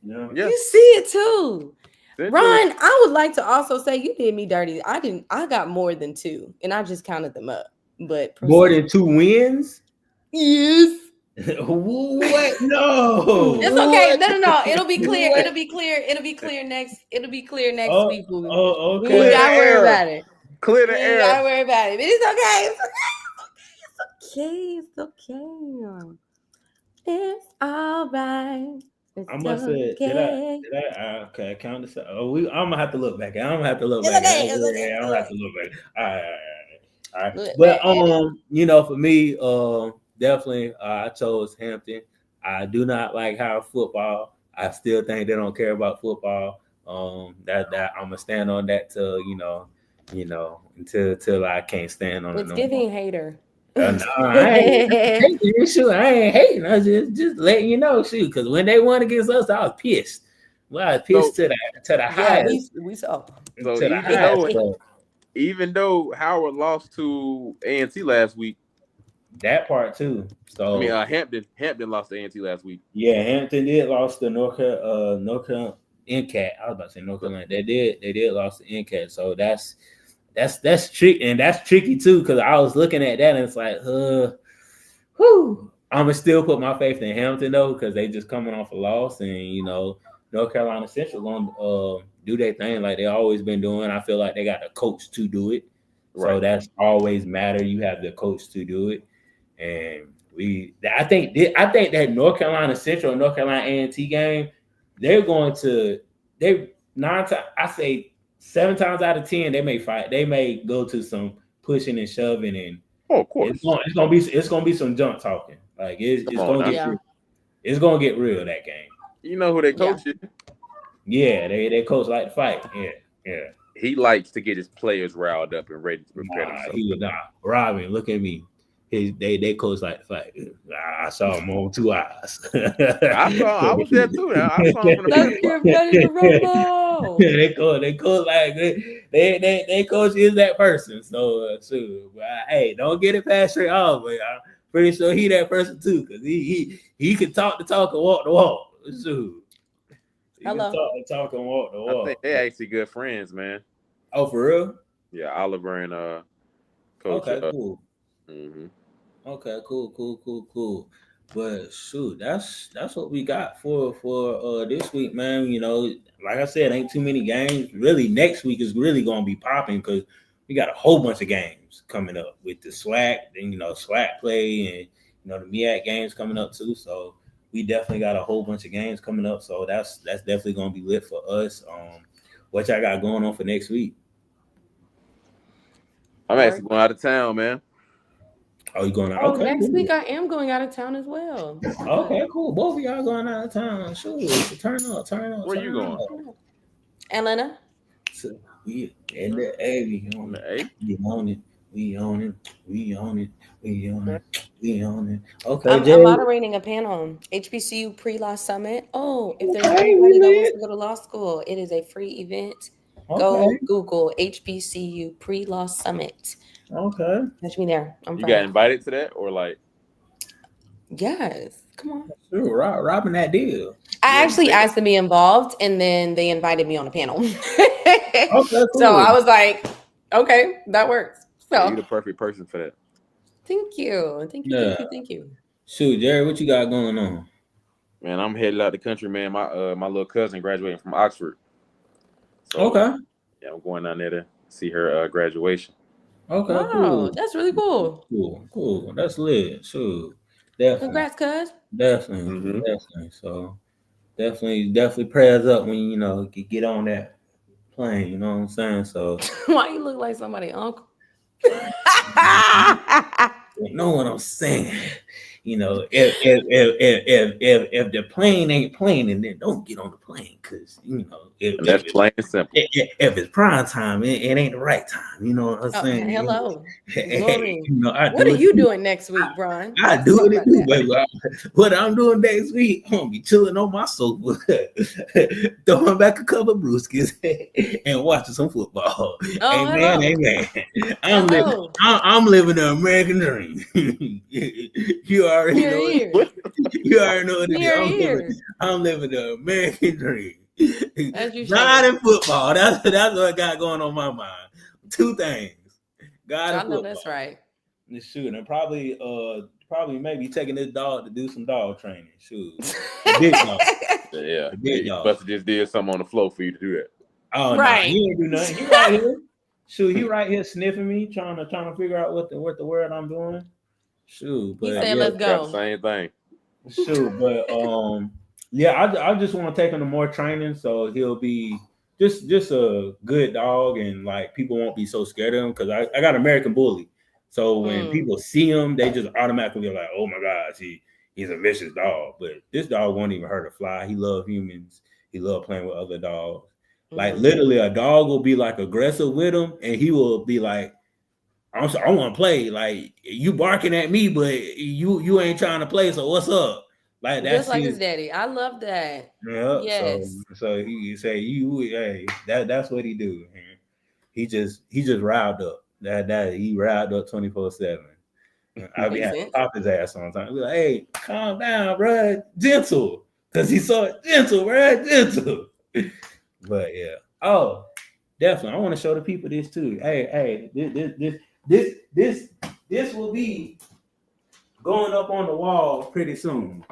You see it too. Ron, I would like to also say you did me dirty. I got more than 2, and I just counted them up. But more than 2 wins? Yes. What? No. It's okay. No. It'll be clear. It'll be clear next week. Oh, okay. We ain't gotta worry about it. Clear the air. We ain't gotta worry about it. But it's okay. It's okay. It's all right. I must say, did I? Okay, count this. I'm gonna have to look back. I'm gonna have to look back. I'm gonna have to look back. All right. But for me, definitely, I chose Hampton. I do not like Howard football. I still think they don't care about football. That I'm gonna stand on that till until I can't stand on it. It's giving hater. No, I ain't hating. I just letting you know, because when they won against us, I was pissed. Well, I was pissed to the highest. We saw. So even though Howard lost to A&T last week, that part too. So Hampton lost to A&T last week. Yeah, Hampton did lost to North Carolina NCAT. I was about to say North Carolina. They did lost to NCAT. So that's tricky, and that's tricky too, because I was looking at that and it's like, I'm gonna still put my faith in Hampton though, because they just coming off a loss, and North Carolina Central gonna do their thing like they always been doing. I feel like they got the coach to do it, so that's always matter. You have the coach to do it, and I think that North Carolina Central and North Carolina A&T game, they're going to 7 times out of 10 they may fight. They may go to some pushing and shoving, and of course it's gonna be some junk talking. Like it's gonna get real that game. You know who they coach? Yeah, they coach like to fight. Yeah. He likes to get his players riled up and ready to prepare themselves. He would not. Robin, look at me. They coach like to fight. I saw him on 2 eyes. I was there too. I saw him. They coach like they coach is that person. So but hey, don't get it past straight off. But I'm pretty sure he that person too, because he can talk the talk and walk the walk. So hello. Can talk and walk the walk. I think they're actually good friends, man. Oh, for real? Yeah, Oliver and Coach. Okay, cool. Mm-hmm. Okay, cool. But shoot, that's what we got for this week, man. Like I said, ain't too many games. Really, next week is really gonna be popping because we got a whole bunch of games coming up with the SWAC, then SWAC play, and the MEAC games coming up too. So we definitely got a whole bunch of games coming up. So that's definitely gonna be lit for us. What y'all got going on for next week? I'm actually going out of town, man. Oh, you going out? Okay, next week I am going out of town as well. Okay, cool. Both of y'all going out of town. Sure. Turn up. Where you going? Atlanta. So we in the A. We own it. Okay, I'm moderating a panel, HBCU pre-law summit. Oh, if there's anybody that wants to go to law school, it is a free event. Okay. Go Google HBCU pre-law summit. Okay. Catch me there. You got invited to that or like? Yes. Come on. Sure, robbing that deal. I actually asked to be involved, and then they invited me on a panel. Okay, cool. So I was like, okay, that works. So You're the perfect person for that. thank you. Thank you. Yeah. Thank you. Thank you. Shoot, Jerry, what you got going on? Man, I'm headed out the country, man. My little cousin graduating from Oxford. So, Okay. Yeah, I'm going down there to see her graduation. Okay, Wow, cool. that's really cool. Cool. That's lit. Shoot. Definitely. Congrats, cuz. Definitely. Mhm. Definitely. So definitely prayers up when you get on that plane, you know what I'm saying? So Why you look like somebody uncle? you know what I'm saying. If the plane ain't playing, then don't get on the plane, because And that's plain and simple. if it's prime time, it ain't the right time. You know what I'm saying? Hello. Hey, Glory. I What do are it you too. doing next week, Brian? I Let's do talk it about too, that. baby. What I'm doing next week, I'm gonna be chilling on my sofa, throwing back a couple of brewskis, and watching some football. Oh, Amen, hello. amen. Hello. I'm living the American dream. You already Here, know here. it. You already know what it Here, is. here. I'm living the American dream. As you God should. and football. That's what I got going on my mind. Two things. God I and know football. that's right. Shoot, and probably maybe taking this dog to do some dog training. Shoot, the big dog. Yeah, The big he dog. must have just did something on the floor for you to do that. Oh no, Right. he ain't do nothing. He right here. Shoot, he right here sniffing me, trying to figure out what the word I'm doing. Shoot, but He said, yeah, let's Got the go. same thing. shoot, but yeah, I just want to take him to more training, so he'll be just a good dog, and like people won't be so scared of him, because I got American Bully. So when people see him, they just automatically are like, oh my gosh, he's a vicious dog. But this dog won't even hurt a fly. He loves humans. He loves playing with other dogs. Like literally, a dog will be like aggressive with him, and he will be like, I want to play. Like, you barking at me, but you ain't trying to play. So what's up? Like, that's Just like his daddy. I love that. yeah. Yes. So he say hey, that's what he do. Man. He just riled up. That he riled up 24/7. I be Makes having to sense. pop his ass sometimes. Be like, hey, calm down, bro. Gentle. Because he saw it gentle, bro. Gentle. But yeah. Oh, definitely. I want to show the people this too. Hey, this will be going up on the wall pretty soon.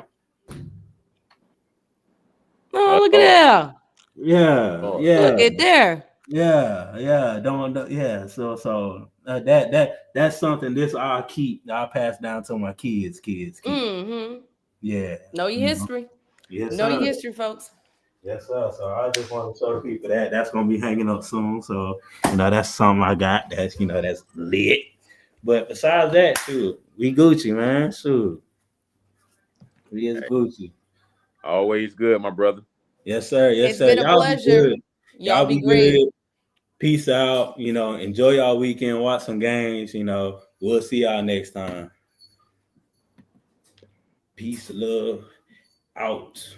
Oh, look at that. Yeah. Look at there. Yeah. Don't yeah. So that's something I'll pass down to my kids. Mm-hmm. Yeah. Know your history. Yes, Know your sir. history, folks. Yes, sir. So I just want to show the people that's gonna be hanging up soon. So that's something I got that's that's lit. But besides that, too, we Gucci, man. Shoot. We is Gucci. Always good, my brother. Yes, sir. Yes, It's sir. been a Y'all pleasure. be good. Y'all be great. Good. Peace out. Enjoy y'all weekend. Watch some games. We'll see y'all next time. Peace, love, out.